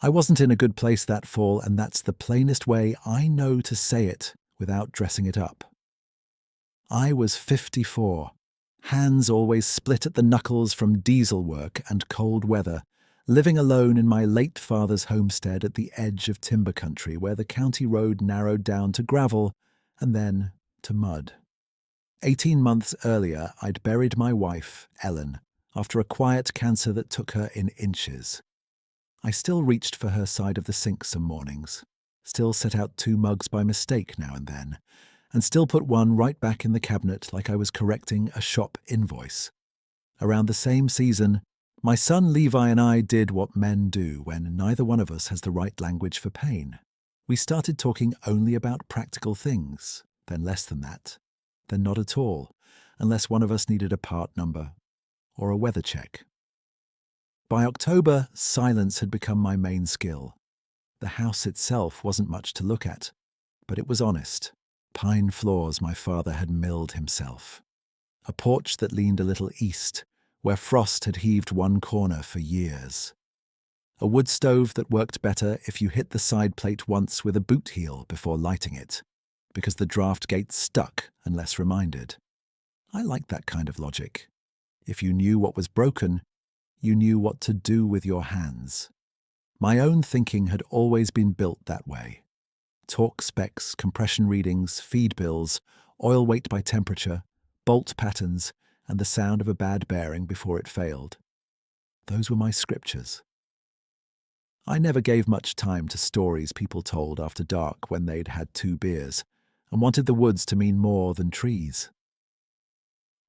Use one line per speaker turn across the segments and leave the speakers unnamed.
I wasn't in a good place that fall, and that's the plainest way I know to say it without dressing it up. I was 54, hands always split at the knuckles from diesel work and cold weather, living alone in my late father's homestead at the edge of timber country where the county road narrowed down to gravel and then to mud. 18 months earlier, I'd buried my wife, Ellen, after a quiet cancer that took her in inches. I still reached for her side of the sink some mornings, still set out 2 mugs by mistake now and then, and still put one right back in the cabinet like I was correcting a shop invoice. Around the same season, my son Levi and I did what men do when neither one of us has the right language for pain. We started talking only about practical things, then less than that, then not at all, unless one of us needed a part number or a weather check. By October, silence had become my main skill. The house itself wasn't much to look at, but it was honest. Pine floors my father had milled himself. A porch that leaned a little east, where frost had heaved one corner for years. A wood stove that worked better if you hit the side plate once with a boot heel before lighting it, because the draft gate stuck unless reminded. I liked that kind of logic. If you knew what was broken, you knew what to do with your hands. My own thinking had always been built that way. Torque specs, compression readings, feed bills, oil weight by temperature, bolt patterns, and the sound of a bad bearing before it failed. Those were my scriptures. I never gave much time to stories people told after dark when they'd had 2 beers, and wanted the woods to mean more than trees.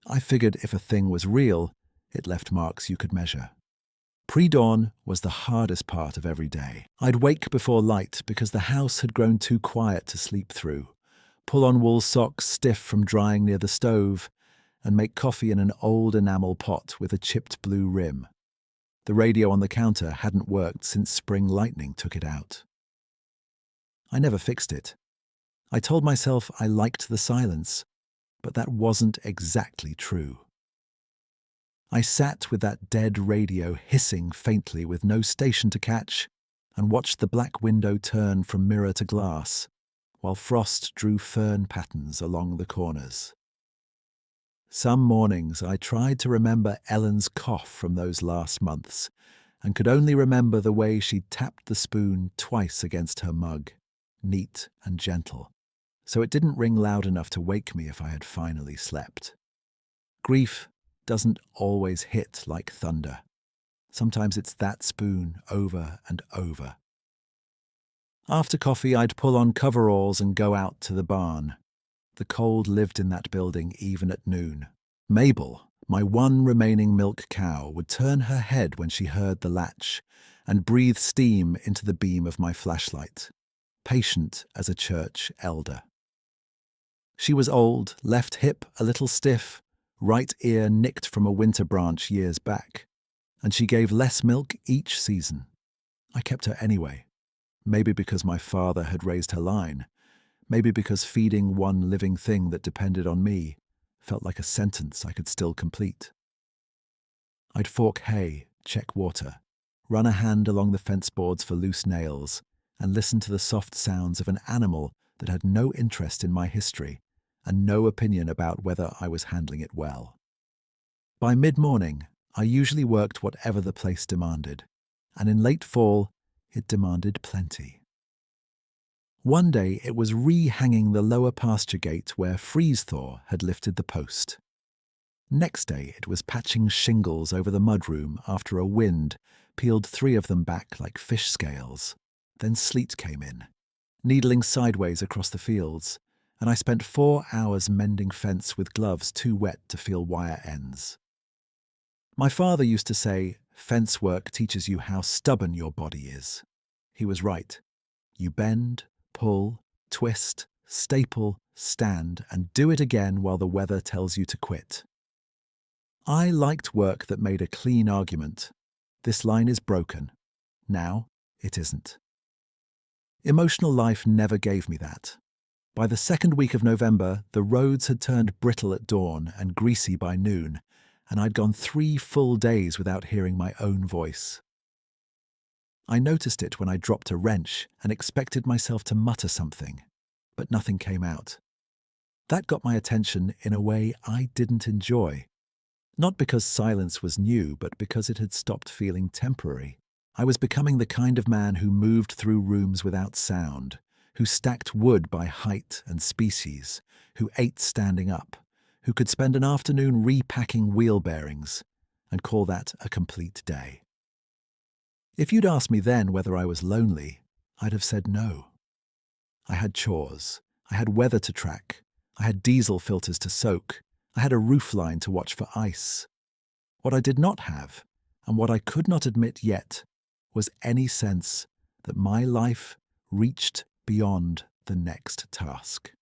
I figured if a thing was real, it left marks you could measure. Pre-dawn was the hardest part of every day. I'd wake before light because the house had grown too quiet to sleep through, pull on wool socks stiff from drying near the stove, and make coffee in an old enamel pot with a chipped blue rim. The radio on the counter hadn't worked since spring lightning took it out. I never fixed it. I told myself I liked the silence, but that wasn't exactly true. I sat with that dead radio hissing faintly with no station to catch and watched the black window turn from mirror to glass, while frost drew fern patterns along the corners. Some mornings I tried to remember Ellen's cough from those last months and could only remember the way she'd tapped the spoon twice against her mug, neat and gentle, so it didn't ring loud enough to wake me if I had finally slept. Grief doesn't always hit like thunder. Sometimes it's that spoon over and over. After coffee, I'd pull on coveralls and go out to the barn. The cold lived in that building even at noon. Mabel, my one remaining milk cow, would turn her head when she heard the latch and breathe steam into the beam of my flashlight, patient as a church elder. She was old, left hip a little stiff, right ear nicked from a winter branch years back, and she gave less milk each season. I kept her anyway, maybe because my father had raised her line, maybe because feeding one living thing that depended on me felt like a sentence I could still complete. I'd fork hay, check water, run a hand along the fence boards for loose nails, and listen to the soft sounds of an animal that had no interest in my history and no opinion about whether I was handling it well. By mid-morning, I usually worked whatever the place demanded, and in late fall, it demanded plenty. One day it was re-hanging the lower pasture gate where freeze-thaw had lifted the post. Next day it was patching shingles over the mudroom after a wind peeled 3 of them back like fish scales. Then sleet came in, needling sideways across the fields, and I spent 4 hours mending fence with gloves too wet to feel wire ends. My father used to say, fence work teaches you how stubborn your body is. He was right. You bend, pull, twist, staple, stand, and do it again while the weather tells you to quit. I liked work that made a clean argument. This line is broken. Now it isn't. Emotional life never gave me that. By the second week of November, the roads had turned brittle at dawn and greasy by noon, and I'd gone 3 full days without hearing my own voice. I noticed it when I dropped a wrench and expected myself to mutter something, but nothing came out. That got my attention in a way I didn't enjoy. Not because silence was new, but because it had stopped feeling temporary. I was becoming the kind of man who moved through rooms without sound, who stacked wood by height and species, who ate standing up, who could spend an afternoon repacking wheel bearings and call that a complete day. If you'd asked me then whether I was lonely, I'd have said no. I had chores, I had weather to track, I had diesel filters to soak, I had a roofline to watch for ice. What I did not have, and what I could not admit yet, was any sense that my life reached beyond the next task.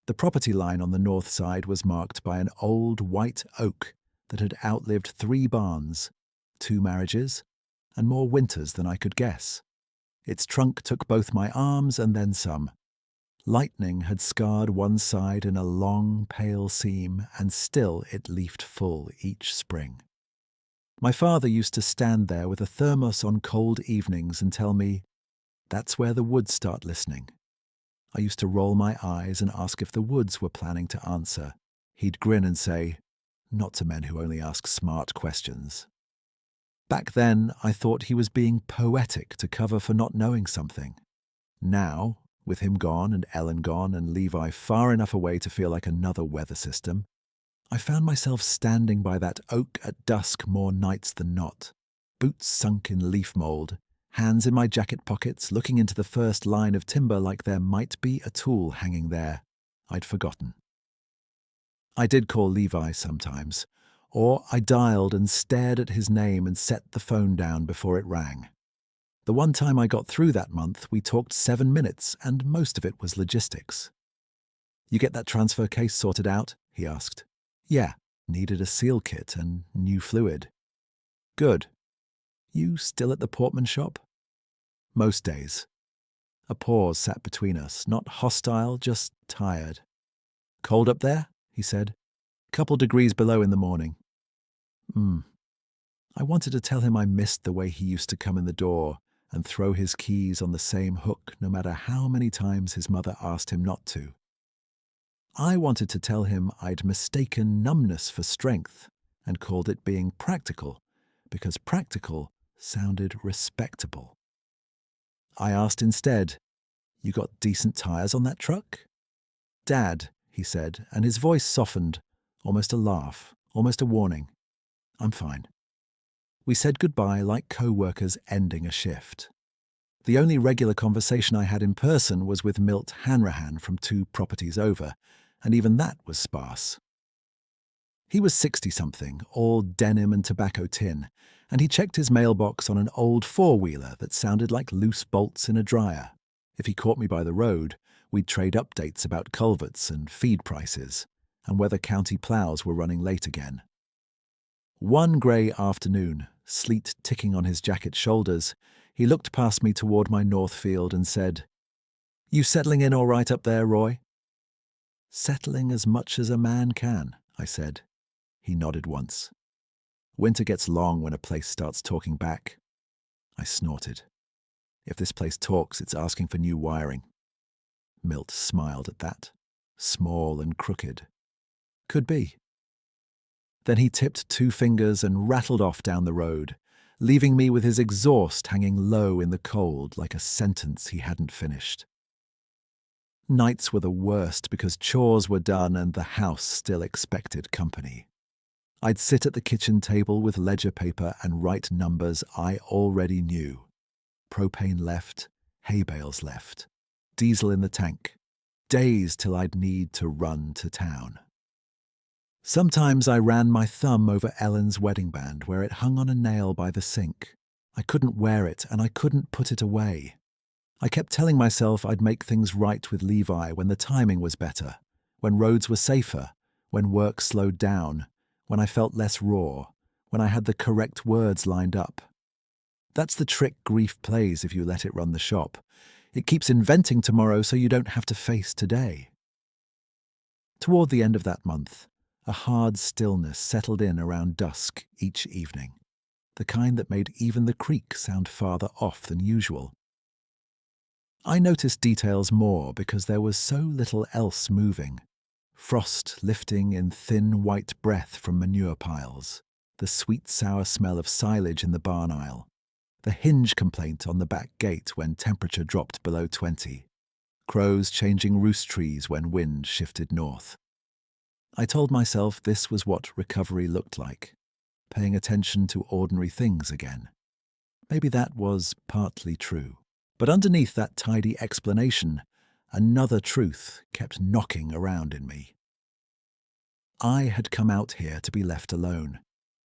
The property line on the north side was marked by an old white oak that had outlived 3 barns, 2 marriages, and more winters than I could guess. Its trunk took both my arms and then some. Lightning had scarred one side in a long, pale seam, and still it leafed full each spring. My father used to stand there with a thermos on cold evenings and tell me, "That's where the woods start listening." I used to roll my eyes and ask if the woods were planning to answer. He'd grin and say, "Not to men who only ask smart questions." Back then, I thought he was being poetic to cover for not knowing something. Now, with him gone and Ellen gone and Levi far enough away to feel like another weather system, I found myself standing by that oak at dusk more nights than not, boots sunk in leaf mould, hands in my jacket pockets, looking into the first line of timber like there might be a tool hanging there I'd forgotten. I did call Levi sometimes, or I dialed and stared at his name and set the phone down before it rang. The one time I got through that month, we talked 7 minutes, and most of it was logistics. "You get that transfer case sorted out?" he asked. "Yeah, needed a seal kit and new fluid." "Good. You still at the Portman shop?" "Most days." A pause sat between us, not hostile, just tired. "Cold up there?" he said. "Couple degrees below in the morning." I wanted to tell him I missed the way he used to come in the door and throw his keys on the same hook no matter how many times his mother asked him not to. I wanted to tell him I'd mistaken numbness for strength and called it being practical, because practical sounded respectable. I asked instead, "You got decent tires on that truck?" "Dad," he said, and his voice softened, almost a laugh, almost a warning. "I'm fine." We said goodbye like co-workers ending a shift. The only regular conversation I had in person was with Milt Hanrahan from 2 properties over, and even that was sparse. He was 60-something, all denim and tobacco tin, and he checked his mailbox on an old 4-wheeler that sounded like loose bolts in a dryer. If he caught me by the road, we'd trade updates about culverts and feed prices, and whether county ploughs were running late again. One grey afternoon, sleet ticking on his jacket shoulders, he looked past me toward my north field and said, "You settling in all right up there, Roy?" "Settling as much as a man can," I said. He nodded once. "Winter gets long when a place starts talking back." I snorted. "If this place talks, it's asking for new wiring." Milt smiled at that. Small and crooked. "Could be." Then he tipped 2 fingers and rattled off down the road, leaving me with his exhaust hanging low in the cold like a sentence he hadn't finished. Nights were the worst because chores were done and the house still expected company. I'd sit at the kitchen table with ledger paper and write numbers I already knew. Propane left, hay bales left, diesel in the tank, days till I'd need to run to town. Sometimes I ran my thumb over Ellen's wedding band where it hung on a nail by the sink. I couldn't wear it and I couldn't put it away. I kept telling myself I'd make things right with Levi when the timing was better, when roads were safer, when work slowed down, when I felt less raw, when I had the correct words lined up. That's the trick grief plays if you let it run the shop. It keeps inventing tomorrow so you don't have to face today. Toward the end of that month, a hard stillness settled in around dusk each evening. the kind that made even the creak sound farther off than usual. I noticed details more because there was so little else moving. Frost lifting in thin white breath from manure piles, the sweet sour smell of silage in the barn aisle, the hinge complaint on the back gate when temperature dropped below 20, crows changing roost trees when wind shifted north. I told myself this was what recovery looked like, paying attention to ordinary things again. Maybe that was partly true. But underneath that tidy explanation, another truth kept knocking around in me. I had come out here to be left alone,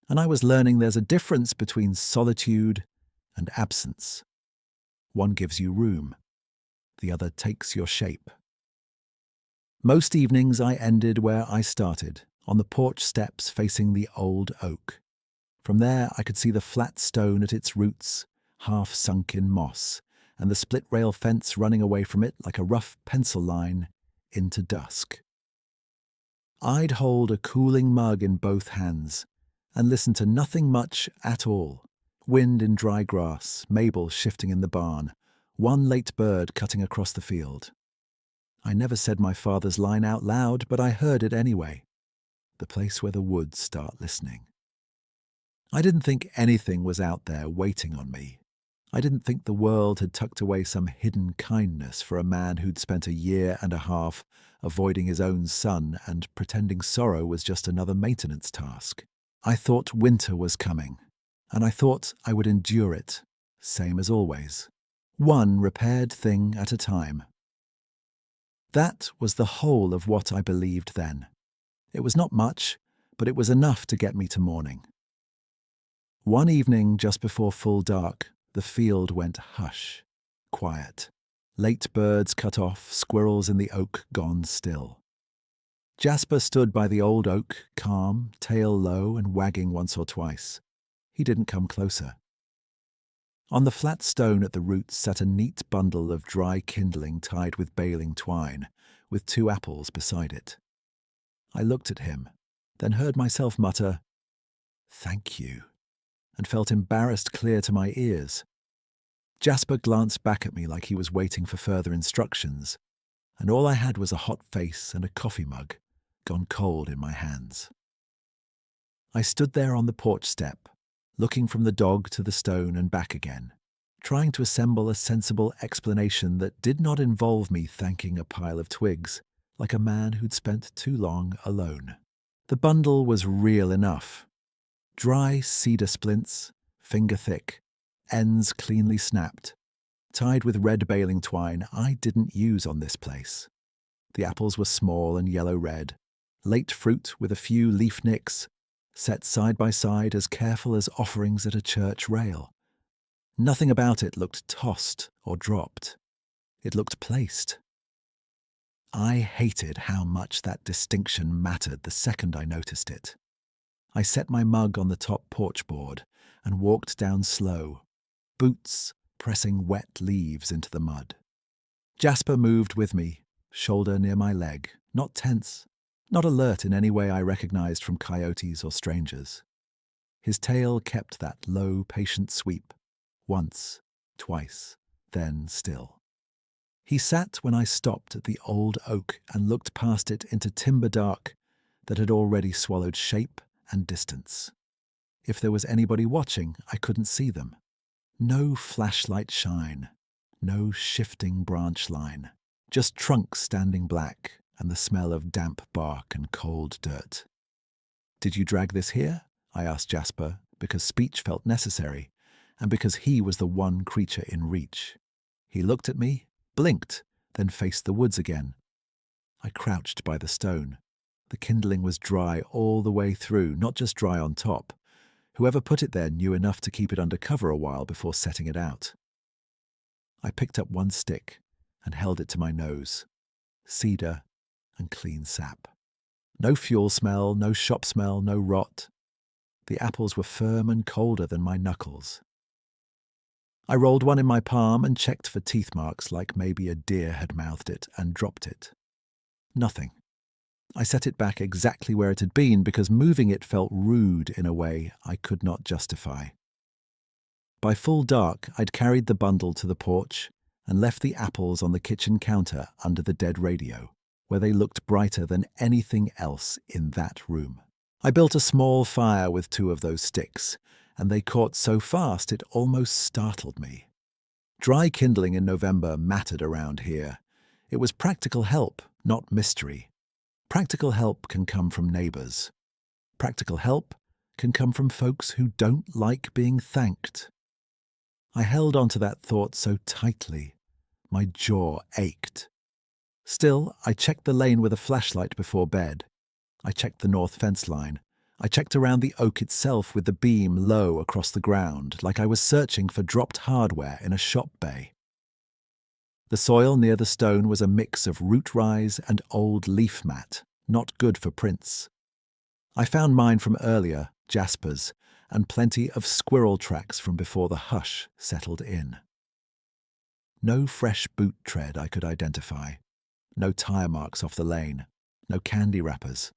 and I was learning there's a difference between solitude and absence. One gives you room, the other takes your shape. Most evenings I ended where I started, on the porch steps facing the old oak. From there I could see the flat stone at its roots, half sunk in moss, and the split-rail fence running away from it like a rough pencil line into dusk. I'd hold a cooling mug in both hands and listen to nothing much at all. Wind in dry grass, Mabel shifting in the barn, one late bird cutting across the field. I never said my father's line out loud, but I heard it anyway. The place where the woods start listening. I didn't think anything was out there waiting on me. I didn't think the world had tucked away some hidden kindness for a man who'd spent a year and a half avoiding his own son and pretending sorrow was just another maintenance task. I thought winter was coming, and I thought I would endure it, same as always, one repaired thing at a time. That was the whole of what I believed then. It was not much, but it was enough to get me to morning. One evening just before full dark, the field went hush, quiet. Late birds cut off, squirrels in the oak gone still. Jasper stood by the old oak, calm, tail low and wagging once or twice. He didn't come closer. On the flat stone at the roots sat a neat bundle of dry kindling tied with baling twine, with 2 apples beside it. I looked at him, then heard myself mutter, "Thank you," and felt embarrassed clear to my ears. Jasper glanced back at me like he was waiting for further instructions, and all I had was a hot face and a coffee mug, gone cold in my hands. I stood there on the porch step, looking from the dog to the stone and back again, trying to assemble a sensible explanation that did not involve me thanking a pile of twigs, like a man who'd spent too long alone. The bundle was real enough. Dry cedar splints, finger-thick, ends cleanly snapped, tied with red baling twine I didn't use on this place. The apples were small and yellow-red, late fruit with a few leaf nicks, set side by side as careful as offerings at a church rail. Nothing about it looked tossed or dropped. It looked placed. I hated how much that distinction mattered the second I noticed it. I set my mug on the top porch board and walked down slow, boots pressing wet leaves into the mud. Jasper moved with me, shoulder near my leg, not tense, not alert in any way I recognized from coyotes or strangers. His tail kept that low, patient sweep, once, twice, then still. He sat when I stopped at the old oak and looked past it into timber dark that had already swallowed shape and distance. If there was anybody watching, I couldn't see them. No flashlight shine, no shifting branch line, just trunks standing black and the smell of damp bark and cold dirt. "Did you drag this here?" I asked Jasper, because speech felt necessary, and because he was the one creature in reach. He looked at me, blinked, then faced the woods again. I crouched by the stone. The kindling was dry all the way through, not just dry on top. Whoever put it there knew enough to keep it under cover a while before setting it out. I picked up one stick and held it to my nose. Cedar and clean sap. No fuel smell, no shop smell, no rot. The apples were firm and colder than my knuckles. I rolled one in my palm and checked for teeth marks like maybe a deer had mouthed it and dropped it. Nothing. I set it back exactly where it had been because moving it felt rude in a way I could not justify. By full dark, I'd carried the bundle to the porch and left the apples on the kitchen counter under the dead radio, where they looked brighter than anything else in that room. I built a small fire with 2 of those sticks, and they caught so fast it almost startled me. Dry kindling in November mattered around here. It was practical help, not mystery. Practical help can come from neighbors. Practical help can come from folks who don't like being thanked. I held on to that thought so tightly. My jaw ached. Still, I checked the lane with a flashlight before bed. I checked the north fence line. I checked around the oak itself with the beam low across the ground, like I was searching for dropped hardware in a shop bay. The soil near the stone was a mix of root rise and old leaf mat, not good for prints. I found mine from earlier, Jasper's, and plenty of squirrel tracks from before the hush settled in. No fresh boot tread I could identify. No tire marks off the lane. No candy wrappers.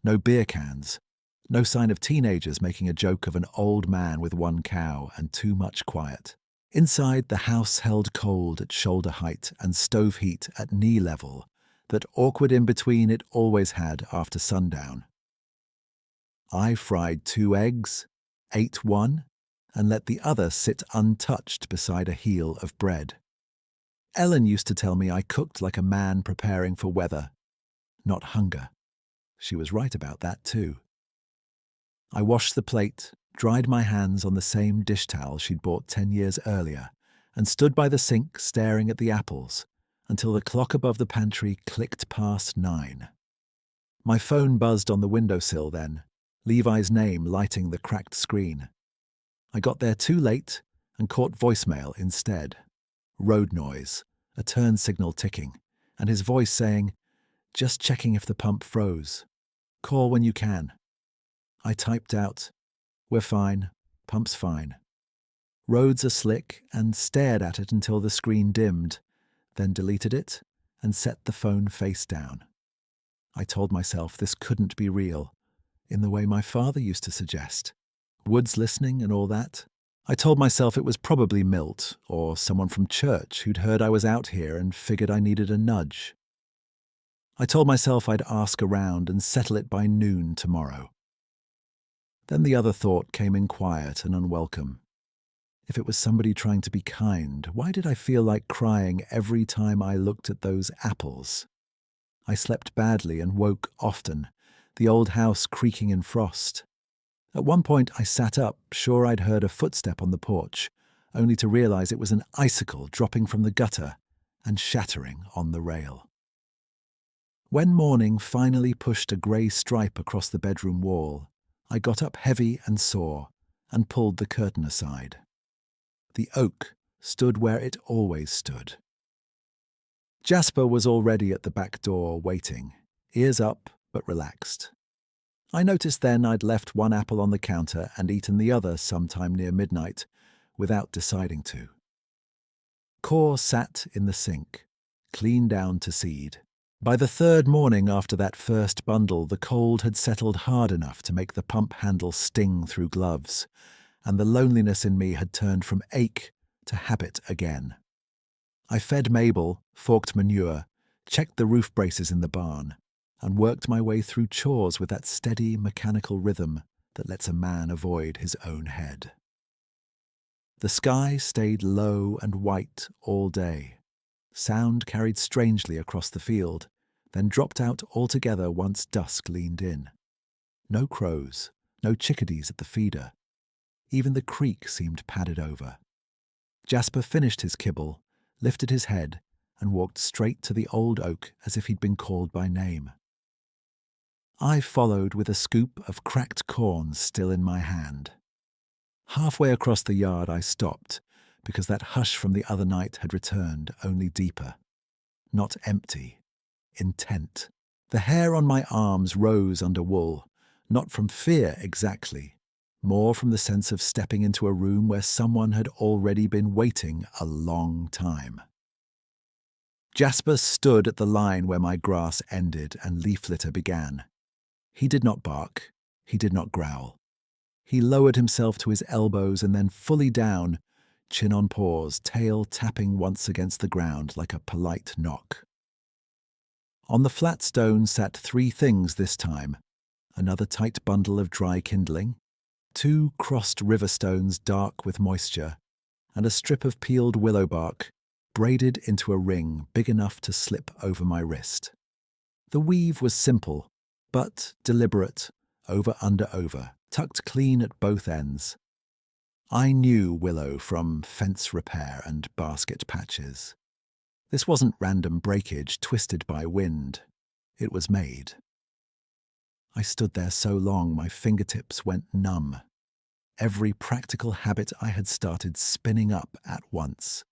No beer cans. No sign of teenagers making a joke of an old man with 1 cow and too much quiet. Inside, the house held cold at shoulder height and stove heat at knee level, that awkward in-between it always had after sundown. I fried 2 eggs, ate 1, and let the other sit untouched beside a heel of bread. Ellen used to tell me I cooked like a man preparing for weather, not hunger. She was right about that too. I washed the plate, dried my hands on the same dish towel she'd bought 10 years earlier, and stood by the sink staring at the apples until the clock above the pantry clicked past 9. My phone buzzed on the windowsill then, Levi's name lighting the cracked screen. I got there too late and caught voicemail instead. Road noise, a turn signal ticking, and his voice saying, "Just checking if the pump froze. Call when you can." I typed out, "We're fine, pump's fine." Roads are slick, and stared at it until the screen dimmed, then deleted it and set the phone face down. I told myself this couldn't be real, in the way my father used to suggest. Woods listening and all that. I told myself it was probably Milt or someone from church who'd heard I was out here and figured I needed a nudge. I told myself I'd ask around and settle it by noon tomorrow. Then the other thought came in quiet and unwelcome. If it was somebody trying to be kind, why did I feel like crying every time I looked at those apples? I slept badly and woke often, the old house creaking in frost. At one point I sat up, sure I'd heard a footstep on the porch, only to realize it was an icicle dropping from the gutter and shattering on the rail. When morning finally pushed a grey stripe across the bedroom wall, I got up heavy and sore and pulled the curtain aside. The oak stood where it always stood. Jasper was already at the back door waiting, ears up but relaxed. I noticed then I'd left 1 apple on the counter and eaten the other sometime near midnight, without deciding to. Core sat in the sink, clean down to seed. By the 3rd morning after that first bundle, the cold had settled hard enough to make the pump handle sting through gloves, and the loneliness in me had turned from ache to habit again. I fed Mabel, forked manure, checked the roof braces in the barn, and worked my way through chores with that steady mechanical rhythm that lets a man avoid his own head. The sky stayed low and white all day. Sound carried strangely across the field, then dropped out altogether once dusk leaned in. No crows, no chickadees at the feeder. Even the creek seemed padded over. Jasper finished his kibble, lifted his head, and walked straight to the old oak as if he'd been called by name. I followed with a scoop of cracked corn still in my hand. Halfway across the yard I stopped, because that hush from the other night had returned, only deeper. Not empty, intent. The hair on my arms rose under wool, not from fear exactly, more from the sense of stepping into a room where someone had already been waiting a long time. Jasper stood at the line where my grass ended and leaf litter began. He did not bark, he did not growl. He lowered himself to his elbows and then fully down, chin on paws, tail tapping once against the ground like a polite knock. On the flat stone sat 3 things this time: another tight bundle of dry kindling, 2 crossed river stones dark with moisture, and a strip of peeled willow bark braided into a ring big enough to slip over my wrist. The weave was simple, but deliberate, over, under, over, tucked clean at both ends. I knew willow from fence repair and basket patches. This wasn't random breakage twisted by wind. It was made. I stood there so long my fingertips went numb. Every practical habit I had started spinning up at once.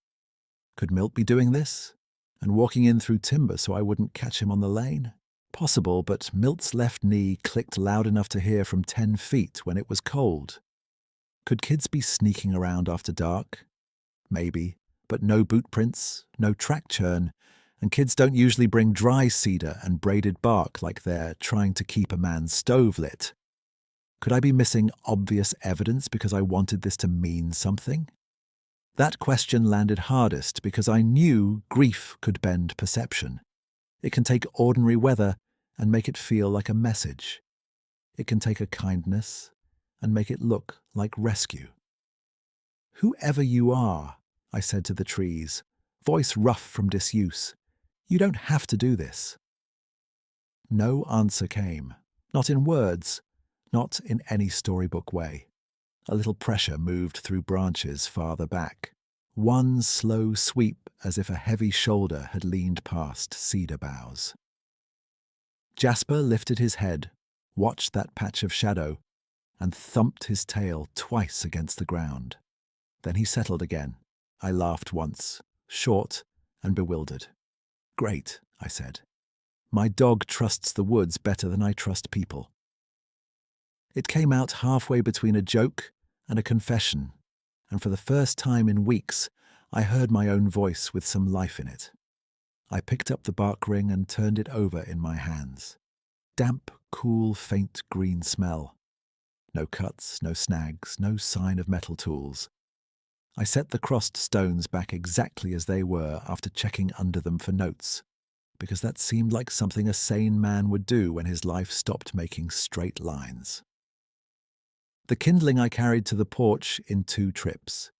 Could Milt be doing this? And walking in through timber so I wouldn't catch him on the lane? Possible, but Milt's left knee clicked loud enough to hear from 10 feet when it was cold. Could kids be sneaking around after dark? Maybe, but no boot prints, no track churn, and kids don't usually bring dry cedar and braided bark like they're trying to keep a man's stove lit. Could I be missing obvious evidence because I wanted this to mean something? That question landed hardest because I knew grief could bend perception. It can take ordinary weather and make it feel like a message. It can take a kindness and make it look like rescue. "Whoever you are," I said to the trees, voice rough from disuse, "you don't have to do this." No answer came, not in words, not in any storybook way. A little pressure moved through branches farther back. One slow sweep as if a heavy shoulder had leaned past cedar boughs. Jasper lifted his head, watched that patch of shadow, and thumped his tail twice against the ground. Then he settled again. I laughed once, short and bewildered. "Great," I said. "My dog trusts the woods better than I trust people." It came out halfway between a joke and a confession, and for the first time in weeks, I heard my own voice with some life in it. I picked up the bark ring and turned it over in my hands. Damp, cool, faint green smell. No cuts, no snags, no sign of metal tools. I set the crossed stones back exactly as they were after checking under them for notes, because that seemed like something a sane man would do when his life stopped making straight lines. The kindling I carried to the porch in 2 trips.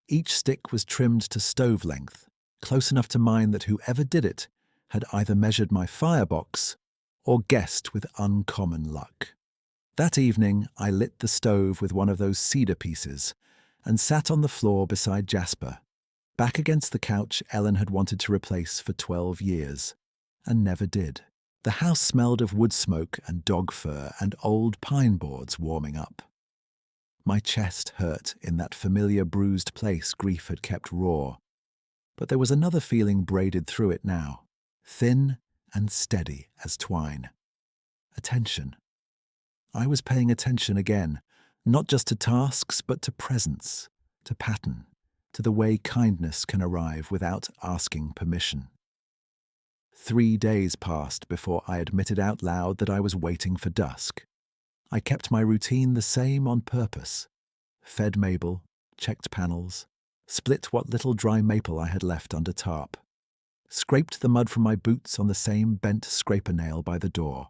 Each stick was trimmed to stove length, close enough to mine that whoever did it had either measured my firebox or guessed with uncommon luck. That evening, I lit the stove with one of those cedar pieces and sat on the floor beside Jasper, back against the couch Ellen had wanted to replace for 12 years, and never did. The house smelled of wood smoke and dog fur and old pine boards warming up. My chest hurt in that familiar bruised place grief had kept raw, but there was another feeling braided through it now, thin and steady as twine. Attention. I was paying attention again, not just to tasks, but to presence, to pattern, to the way kindness can arrive without asking permission. 3 days passed before I admitted out loud that I was waiting for dusk. I kept my routine the same on purpose. Fed Mabel, checked panels, split what little dry maple I had left under tarp, scraped the mud from my boots on the same bent scraper nail by the door.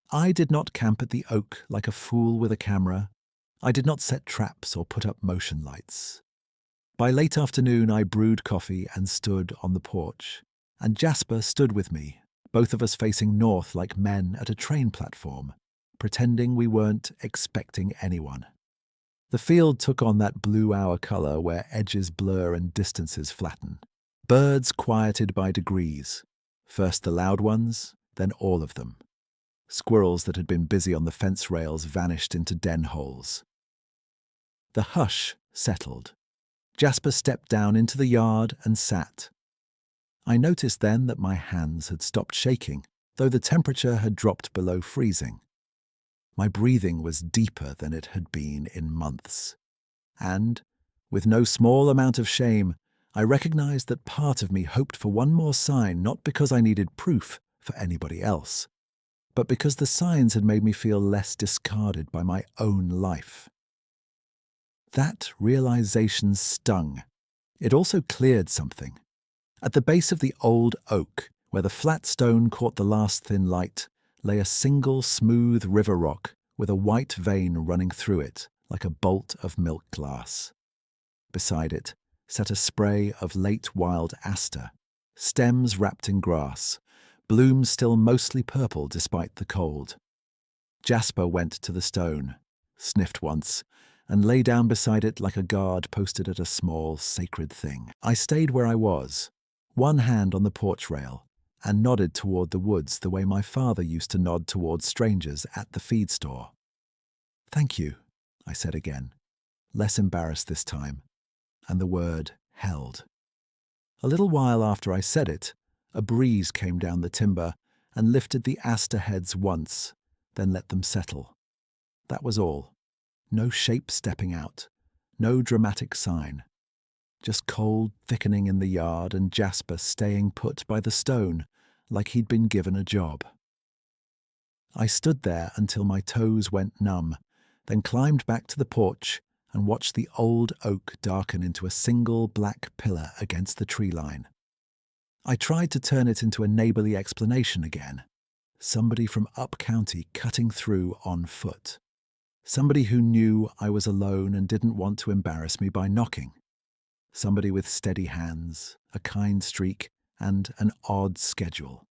I did not camp at the oak like a fool with a camera. I did not set traps or put up motion lights. By late afternoon I brewed coffee and stood on the porch, and Jasper stood with me, both of us facing north like men at a train platform, pretending we weren't expecting anyone. The field took on that blue hour colour where edges blur and distances flatten. Birds quieted by degrees, first the loud ones, then all of them. Squirrels that had been busy on the fence rails vanished into den holes. The hush settled. Jasper stepped down into the yard and sat. I noticed then that my hands had stopped shaking, though the temperature had dropped below freezing. My breathing was deeper than it had been in months. And, with no small amount of shame, I recognized that part of me hoped for one more sign, not because I needed proof for anybody else, but because the signs had made me feel less discarded by my own life. That realization stung. It also cleared something. At the base of the old oak, where the flat stone caught the last thin light, lay a single smooth river rock with a white vein running through it like a bolt of milk glass. Beside it sat a spray of late wild aster, stems wrapped in grass, blooms still mostly purple despite the cold. Jasper went to the stone, sniffed once, and lay down beside it like a guard posted at a small, sacred thing. I stayed where I was, one hand on the porch rail, and nodded toward the woods the way my father used to nod toward strangers at the feed store. "Thank you," I said again, less embarrassed this time, and the word held. A little while after I said it, a breeze came down the timber and lifted the aster heads once, then let them settle. That was all. No shape stepping out, no dramatic sign. Just cold thickening in the yard and Jasper staying put by the stone like he'd been given a job. I stood there until my toes went numb, then climbed back to the porch and watched the old oak darken into a single black pillar against the tree line. I tried to turn it into a neighborly explanation again. Somebody from up county cutting through on foot. Somebody who knew I was alone and didn't want to embarrass me by knocking. Somebody with steady hands, a kind streak, and an odd schedule.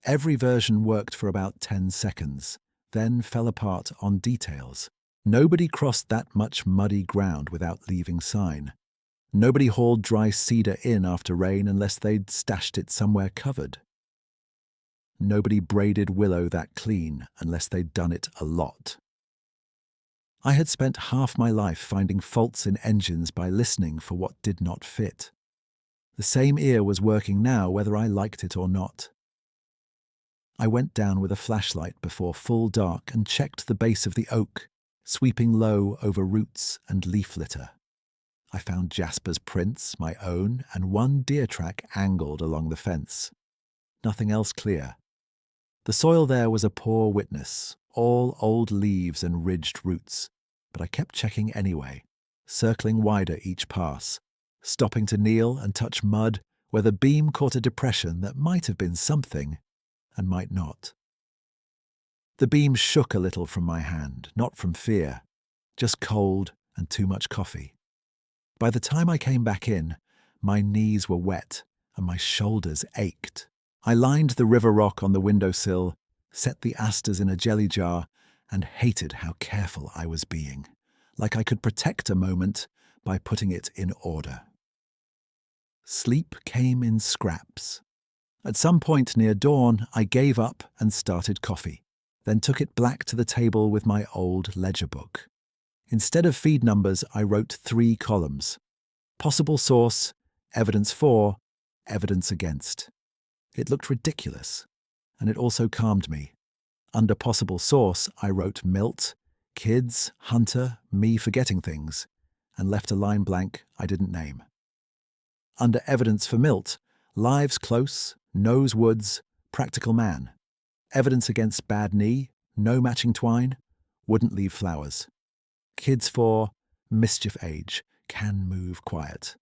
Every version worked for about 10 seconds, then fell apart on details. Nobody crossed that much muddy ground without leaving sign. Nobody hauled dry cedar in after rain unless they'd stashed it somewhere covered. Nobody braided willow that clean unless they'd done it a lot. I had spent half my life finding faults in engines by listening for what did not fit. The same ear was working now whether I liked it or not. I went down with a flashlight before full dark and checked the base of the oak, sweeping low over roots and leaf litter. I found Jasper's prints, my own, and one deer track angled along the fence. Nothing else clear. The soil there was a poor witness, all old leaves and ridged roots, but I kept checking anyway, circling wider each pass, stopping to kneel and touch mud where the beam caught a depression that might have been something and might not. The beam shook a little from my hand, not from fear, just cold and too much coffee. By the time I came back in, my knees were wet and my shoulders ached. I lined the river rock on the windowsill, set the asters in a jelly jar, and hated how careful I was being, like I could protect a moment by putting it in order. Sleep came in scraps. At some point near dawn, I gave up and started coffee, then took it back to the table with my old ledger book. Instead of feed numbers, I wrote 3 columns. Possible source, evidence for, evidence against. It looked ridiculous, and it also calmed me. Under possible source, I wrote Milt, kids, Hunter, me forgetting things, and left a line blank I didn't name. Under evidence for Milt, lives close, knows woods, practical man. Evidence against bad knee, no matching twine, wouldn't leave flowers. Kids for mischief age, can move quiet.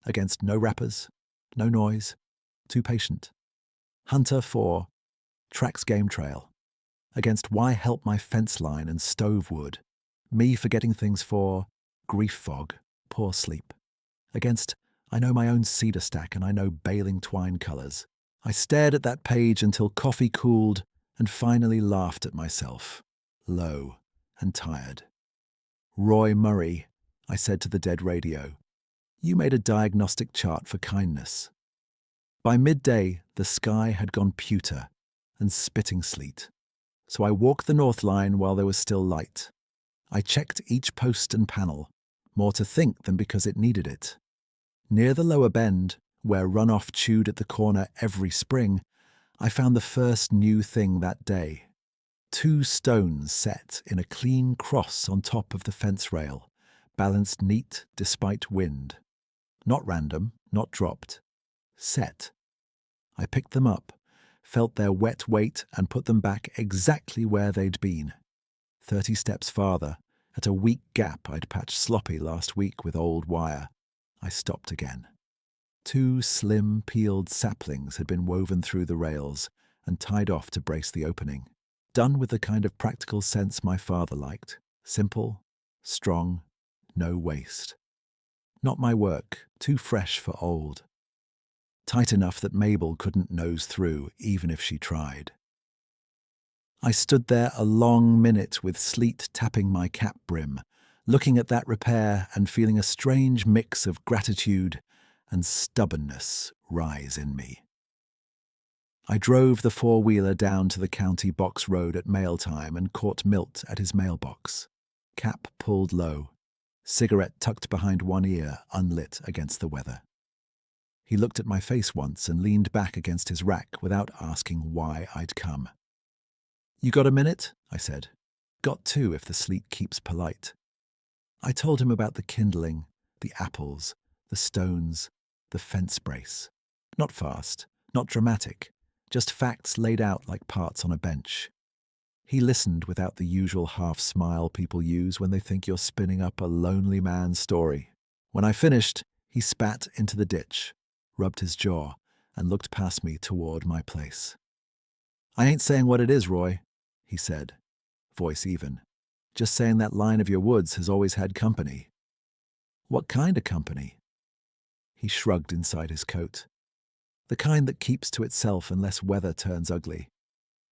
Against no rappers, no noise, too patient. Hunter for tracks game trail. Against why help my fence line and stove wood. Me forgetting things for grief fog, poor sleep. Against I know my own cedar stack and I know baling twine colours. I stared at that page until coffee cooled and finally laughed at myself, low and tired. Roy Murray, I said to the dead radio, you made a diagnostic chart for kindness. By midday, the sky had gone pewter and spitting sleet. So I walked the north line while there was still light. I checked each post and panel, more to think than because it needed it. Near the lower bend, where runoff chewed at the corner every spring, I found the first new thing that day. 2 stones set in a clean cross on top of the fence rail, balanced neat despite wind. Not random, not dropped. Set. I picked them up, felt their wet weight and put them back exactly where they'd been. 30 steps farther, at a weak gap I'd patched sloppy last week with old wire, I stopped again. 2 slim, peeled saplings had been woven through the rails and tied off to brace the opening. Done with the kind of practical sense my father liked. Simple, strong, no waste. Not my work, too fresh for old. Tight enough that Mabel couldn't nose through, even if she tried. I stood there a long minute with sleet tapping my cap brim, looking at that repair and feeling a strange mix of gratitude and stubbornness rise in me. I drove the 4-wheeler down to the county box road at mail time and caught Milt at his mailbox. Cap pulled low, cigarette tucked behind one ear, unlit against the weather. He looked at my face once and leaned back against his rack without asking why I'd come. "You got a minute?" I said. "Got 2 if the sleet keeps polite." I told him about the kindling, the apples, the stones, the fence brace. Not fast, not dramatic, just facts laid out like parts on a bench. He listened without the usual half-smile people use when they think you're spinning up a lonely man's story. When I finished, he spat into the ditch, rubbed his jaw, and looked past me toward my place. "I ain't saying what it is, Roy," he said, voice even. "Just saying that line of your woods has always had company." "What kind of company?" He shrugged inside his coat. "The kind that keeps to itself unless weather turns ugly.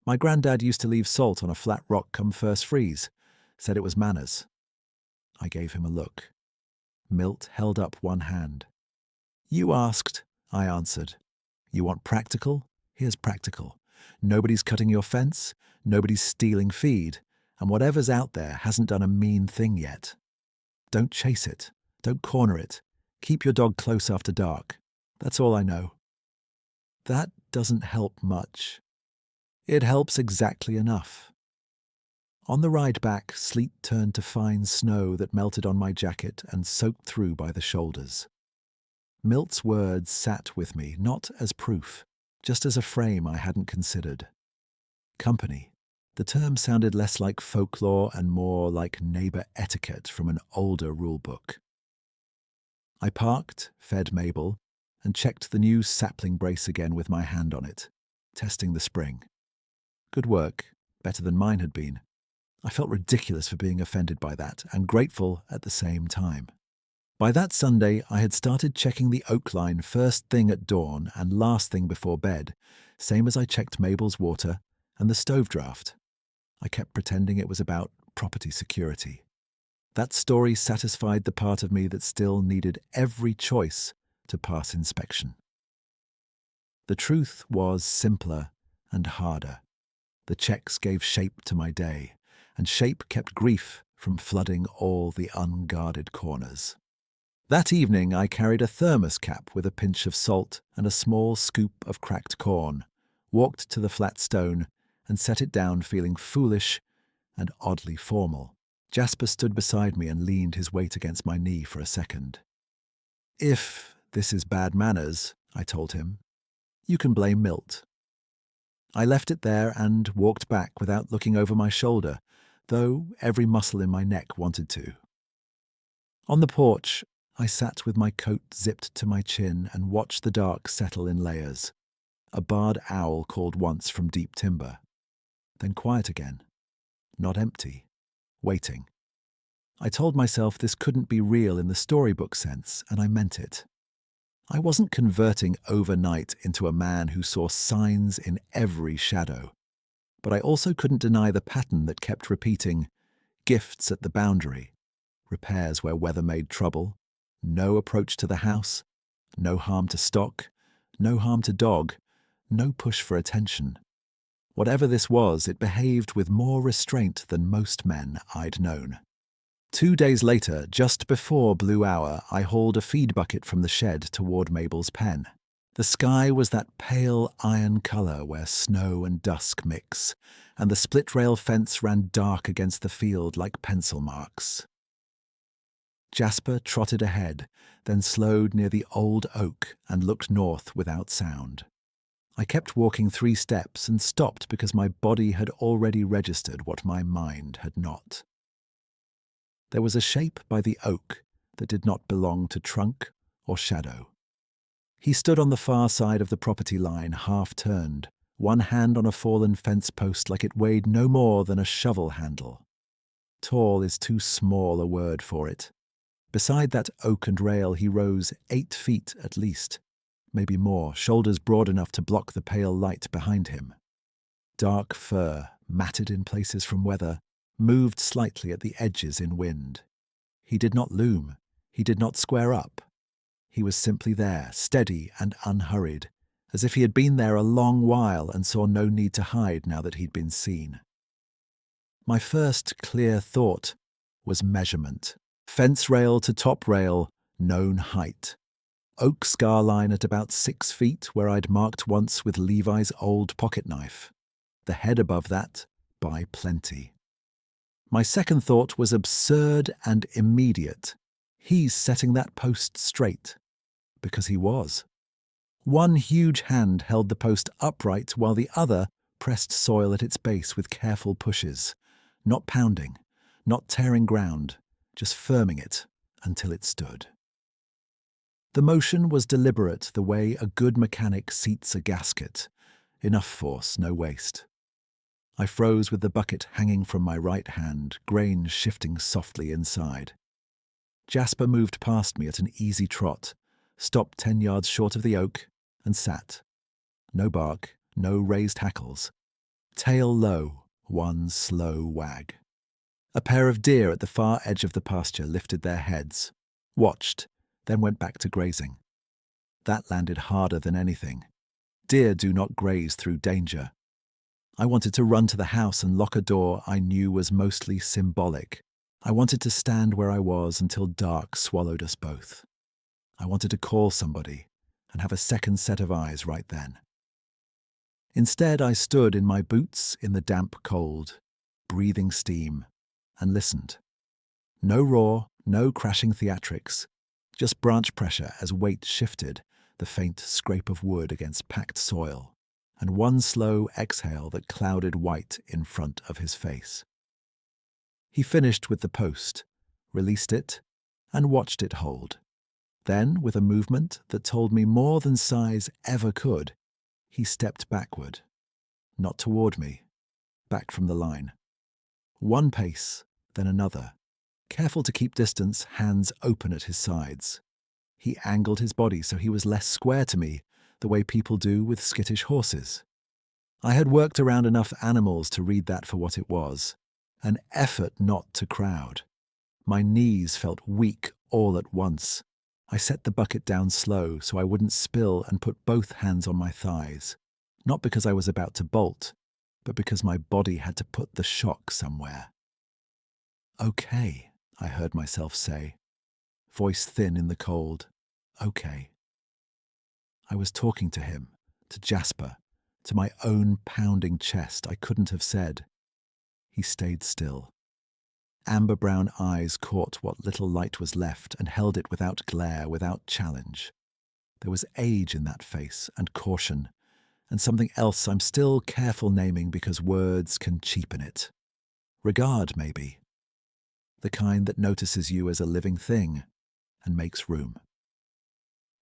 My granddad used to leave salt on a flat rock come first freeze. Said it was manners." I gave him a look. Milt held up one hand. "You asked," I answered. "You want practical? Here's practical. Nobody's cutting your fence, nobody's stealing feed, and whatever's out there hasn't done a mean thing yet. Don't chase it. Don't corner it. Keep your dog close after dark. That's all I know." That doesn't help much. It helps exactly enough. On the ride back, sleet turned to fine snow that melted on my jacket and soaked through by the shoulders. Milt's words sat with me, not as proof, just as a frame I hadn't considered. Company. The term sounded less like folklore and more like neighbor etiquette from an older rulebook. I parked, fed Mabel, and checked the new sapling brace again with my hand on it, testing the spring. Good work, better than mine had been. I felt ridiculous for being offended by that, and grateful at the same time. By that Sunday, I had started checking the oak line first thing at dawn and last thing before bed, same as I checked Mabel's water and the stove draft. I kept pretending it was about property security. That story satisfied the part of me that still needed every choice to pass inspection. The truth was simpler and harder. The checks gave shape to my day, and shape kept grief from flooding all the unguarded corners. That evening I carried a thermos cap with a pinch of salt and a small scoop of cracked corn, walked to the flat stone, and set it down feeling foolish and oddly formal. Jasper stood beside me and leaned his weight against my knee for a second. "If this is bad manners," I told him, "you can blame Milt." I left it there and walked back without looking over my shoulder, though every muscle in my neck wanted to. On the porch, I sat with my coat zipped to my chin and watched the dark settle in layers. A barred owl called once from deep timber. Then quiet again. Not empty. Waiting. I told myself this couldn't be real in the storybook sense, and I meant it. I wasn't converting overnight into a man who saw signs in every shadow, but I also couldn't deny the pattern that kept repeating: gifts at the boundary, repairs where weather made trouble, no approach to the house, no harm to stock, no harm to dog, no push for attention. Whatever this was, it behaved with more restraint than most men I'd known. 2 days later, just before Blue Hour, I hauled a feed bucket from the shed toward Mabel's pen. The sky was that pale iron colour where snow and dusk mix, and the split-rail fence ran dark against the field like pencil marks. Jasper trotted ahead, then slowed near the old oak and looked north without sound. I kept walking 3 steps and stopped because my body had already registered what my mind had not. There was a shape by the oak that did not belong to trunk or shadow. He stood on the far side of the property line, half-turned, one hand on a fallen fence post like it weighed no more than a shovel handle. Tall is too small a word for it. Beside that oak and rail he rose 8 feet at least, maybe more, shoulders broad enough to block the pale light behind him. Dark fur, matted in places from weather, moved slightly at the edges in wind. He did not loom. He did not square up. He was simply there, steady and unhurried, as if he had been there a long while and saw no need to hide now that he'd been seen. My first clear thought was measurement. Fence rail to top rail, known height. Oak scar line at about 6 feet, where I'd marked once with Levi's old pocket knife. The head above that, by plenty. My second thought was absurd and immediate. He's setting that post straight. Because he was. One huge hand held the post upright while the other pressed soil at its base with careful pushes, not pounding, not tearing ground, just firming it until it stood. The motion was deliberate, the way a good mechanic seats a gasket. Enough force, no waste. I froze with the bucket hanging from my right hand, grain shifting softly inside. Jasper moved past me at an easy trot, stopped 10 yards short of the oak, and sat. No bark, no raised hackles. Tail low, one slow wag. A pair of deer at the far edge of the pasture lifted their heads, watched, then went back to grazing. That landed harder than anything. Deer do not graze through danger. I wanted to run to the house and lock a door I knew was mostly symbolic. I wanted to stand where I was until dark swallowed us both. I wanted to call somebody and have a second set of eyes right then. Instead, I stood in my boots in the damp cold, breathing steam, and listened. No roar, no crashing theatrics, just branch pressure as weight shifted, the faint scrape of wood against packed soil, and one slow exhale that clouded white in front of his face. He finished with the post, released it, and watched it hold. Then, with a movement that told me more than size ever could, he stepped backward. Not toward me, back from the line. One pace, then another, careful to keep distance, hands open at his sides. He angled his body so he was less square to me, the way people do with skittish horses. I had worked around enough animals to read that for what it was, an effort not to crowd. My knees felt weak all at once. I set the bucket down slow so I wouldn't spill and put both hands on my thighs, not because I was about to bolt, but because my body had to put the shock somewhere. "Okay," I heard myself say, voice thin in the cold. "Okay." I was talking to him, to Jasper, to my own pounding chest. I couldn't have said. He stayed still. Amber-brown eyes caught what little light was left and held it without glare, without challenge. There was age in that face, and caution, and something else I'm still careful naming because words can cheapen it. Regard, maybe. The kind that notices you as a living thing and makes room.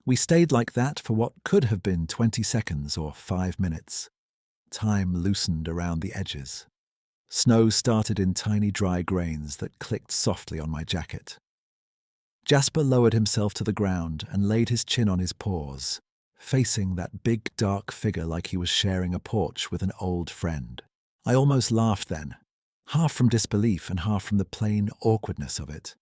We stayed like that for what could have been 20 seconds or 5 minutes. Time loosened around the edges. Snow started in tiny dry grains that clicked softly on my jacket. Jasper lowered himself to the ground and laid his chin on his paws, facing that big dark figure like he was sharing a porch with an old friend. I almost laughed then, half from disbelief and half from the plain awkwardness of it.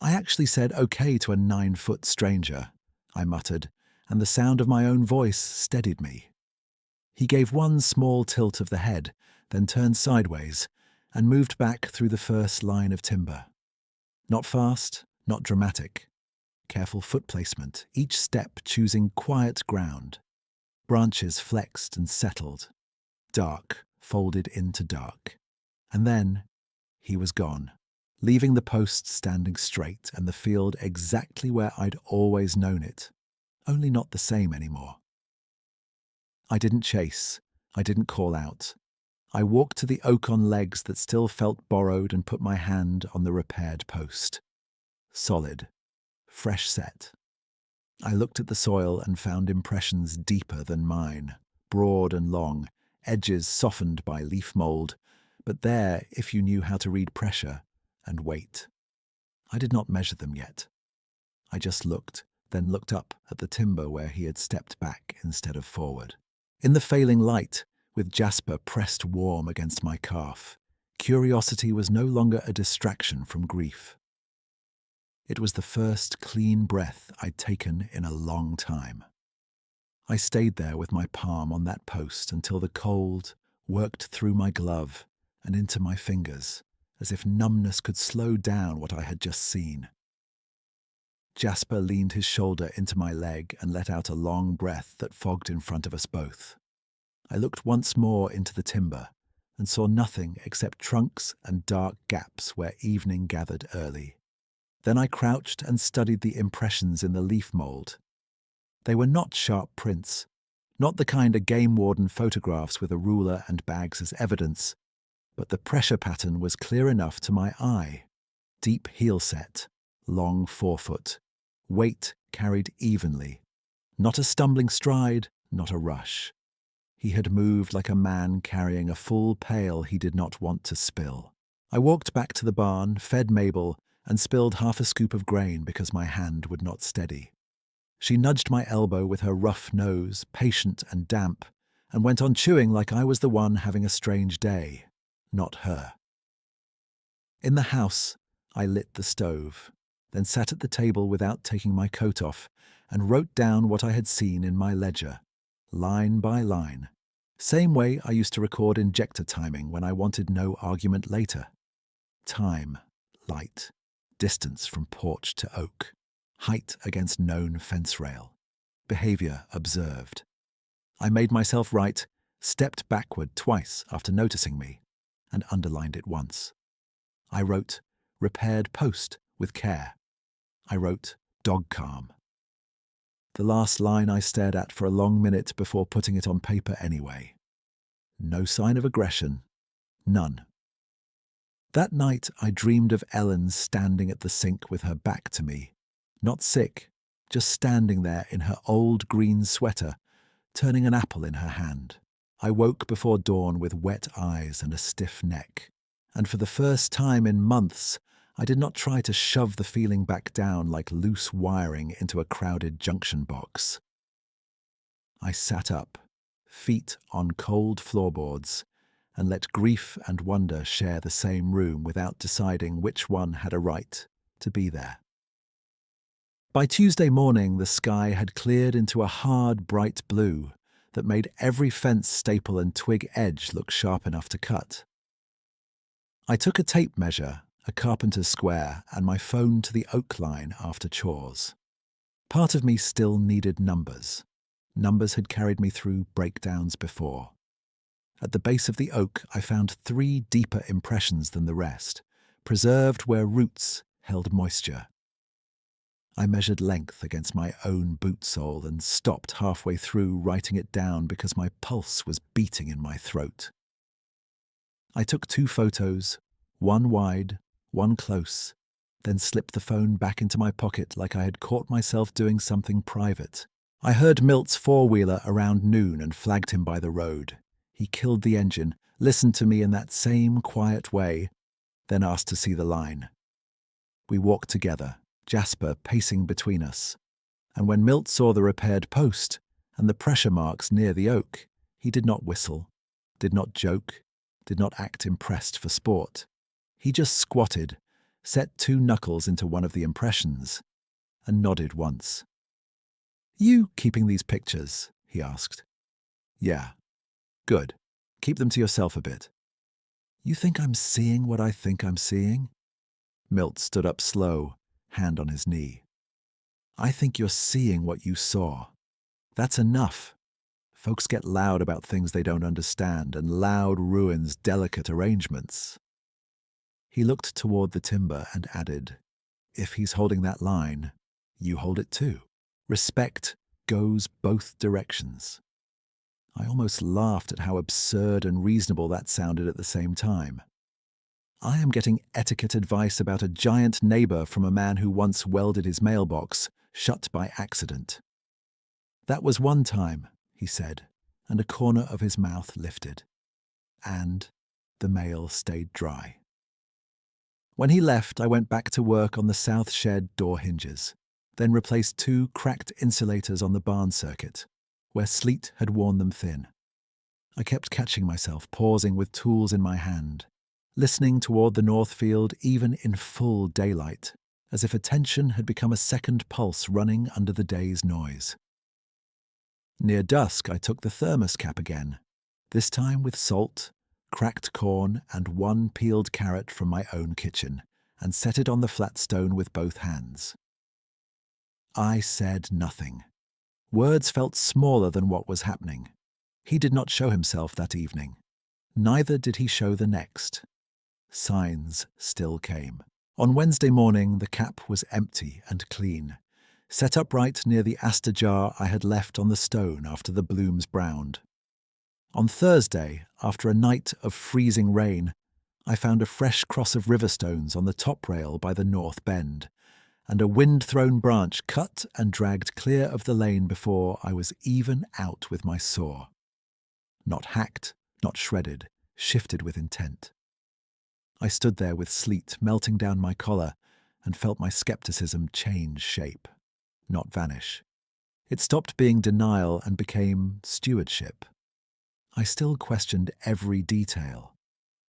I actually said okay to a 9-foot stranger, I muttered, and the sound of my own voice steadied me. He gave one small tilt of the head, then turned sideways, and moved back through the first line of timber. Not fast, not dramatic. Careful foot placement, each step choosing quiet ground. Branches flexed and settled. Dark folded into dark. And then he was gone, leaving the post standing straight and the field exactly where I'd always known it, only not the same anymore. I didn't chase. I didn't call out. I walked to the oak on legs that still felt borrowed and put my hand on the repaired post. Solid. Fresh set. I looked at the soil and found impressions deeper than mine, broad and long, edges softened by leaf mold, but there if you knew how to read pressure and weight. I did not measure them yet. I just looked, then looked up at the timber where he had stepped back instead of forward. In the failing light, with Jasper pressed warm against my calf, curiosity was no longer a distraction from grief. It was the first clean breath I'd taken in a long time. I stayed there with my palm on that post until the cold worked through my glove and into my fingers, as if numbness could slow down what I had just seen. Jasper leaned his shoulder into my leg and let out a long breath that fogged in front of us both. I looked once more into the timber and saw nothing except trunks and dark gaps where evening gathered early. Then I crouched and studied the impressions in the leaf mold. They were not sharp prints, not the kind a game warden photographs with a ruler and bags as evidence, but the pressure pattern was clear enough to my eye. Deep heel set, long forefoot, weight carried evenly. Not a stumbling stride, not a rush. He had moved like a man carrying a full pail he did not want to spill. I walked back to the barn, fed Mabel, and spilled half a scoop of grain because my hand would not steady. She nudged my elbow with her rough nose, patient and damp, and went on chewing like I was the one having a strange day, not her. In the house, I lit the stove, then sat at the table without taking my coat off and wrote down what I had seen in my ledger, line by line, same way I used to record injector timing when I wanted no argument later. Time, light, distance from porch to oak, height against known fence rail, behavior observed. I made myself write, stepped backward twice after noticing me, and underlined it once. I wrote, repaired post with care. I wrote, dog calm. The last line I stared at for a long minute before putting it on paper anyway. No sign of aggression. None. That night I dreamed of Ellen standing at the sink with her back to me. Not sick, just standing there in her old green sweater, turning an apple in her hand. I woke before dawn with wet eyes and a stiff neck. And for the first time in months, I did not try to shove the feeling back down like loose wiring into a crowded junction box. I sat up, feet on cold floorboards, and let grief and wonder share the same room without deciding which one had a right to be there. By Tuesday morning, the sky had cleared into a hard, bright blue that made every fence staple and twig edge look sharp enough to cut. I took a tape measure, a carpenter's square, and my phone to the oak line after chores. Part of me still needed numbers. Numbers had carried me through breakdowns before. At the base of the oak, I found 3 deeper impressions than the rest, preserved where roots held moisture. I measured length against my own boot sole and stopped halfway through writing it down because my pulse was beating in my throat. I took 2 photos, one wide, one close, then slipped the phone back into my pocket like I had caught myself doing something private. I heard Milt's four-wheeler around noon and flagged him by the road. He killed the engine, listened to me in that same quiet way, then asked to see the line. We walked together, Jasper pacing between us, and when Milt saw the repaired post and the pressure marks near the oak, he did not whistle, did not joke, did not act impressed for sport. He just squatted, set 2 knuckles into one of the impressions, and nodded once. "You keeping these pictures?" he asked. "Yeah." "Good. Keep them to yourself a bit." "You think I'm seeing what I think I'm seeing?" Milt stood up slow, hand on his knee. "I think you're seeing what you saw. That's enough. Folks get loud about things they don't understand, and loud ruins delicate arrangements." He looked toward the timber and added, "If he's holding that line, you hold it too. Respect goes both directions." I almost laughed at how absurd and reasonable that sounded at the same time. I am getting etiquette advice about a giant neighbor from a man who once welded his mailbox shut by accident. That was one time, he said, and a corner of his mouth lifted. And the mail stayed dry. When he left, I went back to work on the south shed door hinges, then replaced 2 cracked insulators on the barn circuit, where sleet had worn them thin. I kept catching myself pausing with tools in my hand, listening toward the north field even in full daylight, as if attention had become a second pulse running under the day's noise. Near dusk, I took the thermos cap again, this time with salt, cracked corn, and 1 peeled carrot from my own kitchen, and set it on the flat stone with both hands. I said nothing. Words felt smaller than what was happening. He did not show himself that evening. Neither did he show the next. Signs still came. On Wednesday morning, the cap was empty and clean, set upright near the aster jar I had left on the stone after the blooms browned. On Thursday, after a night of freezing rain, I found a fresh cross of river stones on the top rail by the north bend, and a wind-thrown branch cut and dragged clear of the lane before I was even out with my saw. Not hacked, not shredded, shifted with intent. I stood there with sleet melting down my collar and felt my skepticism change shape, not vanish. It stopped being denial and became stewardship. I still questioned every detail.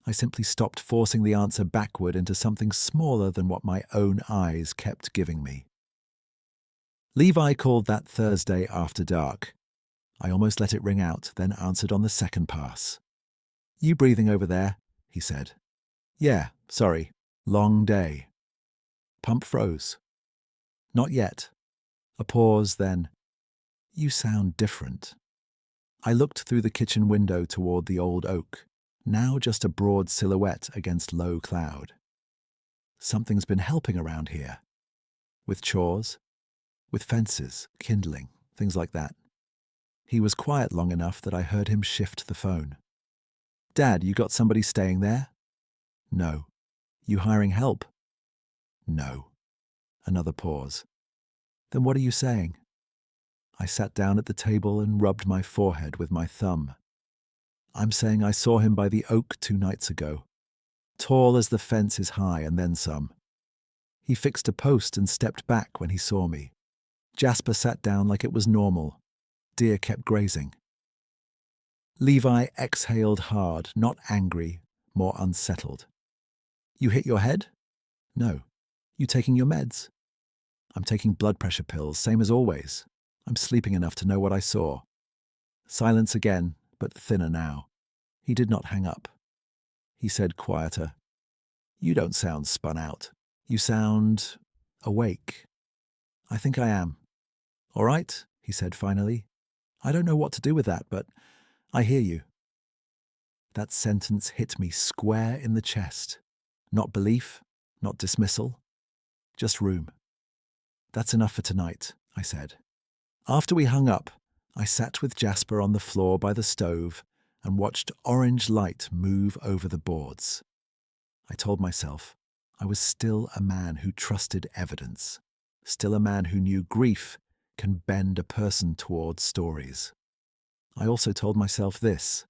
I simply stopped forcing the answer backward into something smaller than what my own eyes kept giving me. Levi called that Thursday after dark. I almost let it ring out, then answered on the second pass. "You breathing over there?" he said. "Yeah, sorry. Long day." Pump froze. "Not yet." A pause, then, "You sound different." I looked through the kitchen window toward the old oak, now just a broad silhouette against low cloud. Something's been helping around here. With chores, with fences, kindling, things like that. He was quiet long enough that I heard him shift the phone. "Dad, you got somebody staying there?" "No." "You hiring help?" "No." Another pause. "Then what are you saying?" I sat down at the table and rubbed my forehead with my thumb. "I'm saying I saw him by the oak 2 nights ago. Tall as the fence is high and then some. He fixed a post and stepped back when he saw me. Jasper sat down like it was normal. Deer kept grazing." Levi exhaled hard, not angry, more unsettled. "You hit your head?" "No." "You taking your meds?" "I'm taking blood pressure pills, same as always. I'm sleeping enough to know what I saw." Silence again, but thinner now. He did not hang up. He said quieter, "You don't sound spun out. You sound awake." "I think I am." "All right," he said finally. "I don't know what to do with that, but I hear you." That sentence hit me square in the chest. Not belief, not dismissal, just room. "That's enough for tonight," I said. After we hung up, I sat with Jasper on the floor by the stove and watched orange light move over the boards. I told myself I was still a man who trusted evidence, still a man who knew grief can bend a person toward stories. I also told myself this: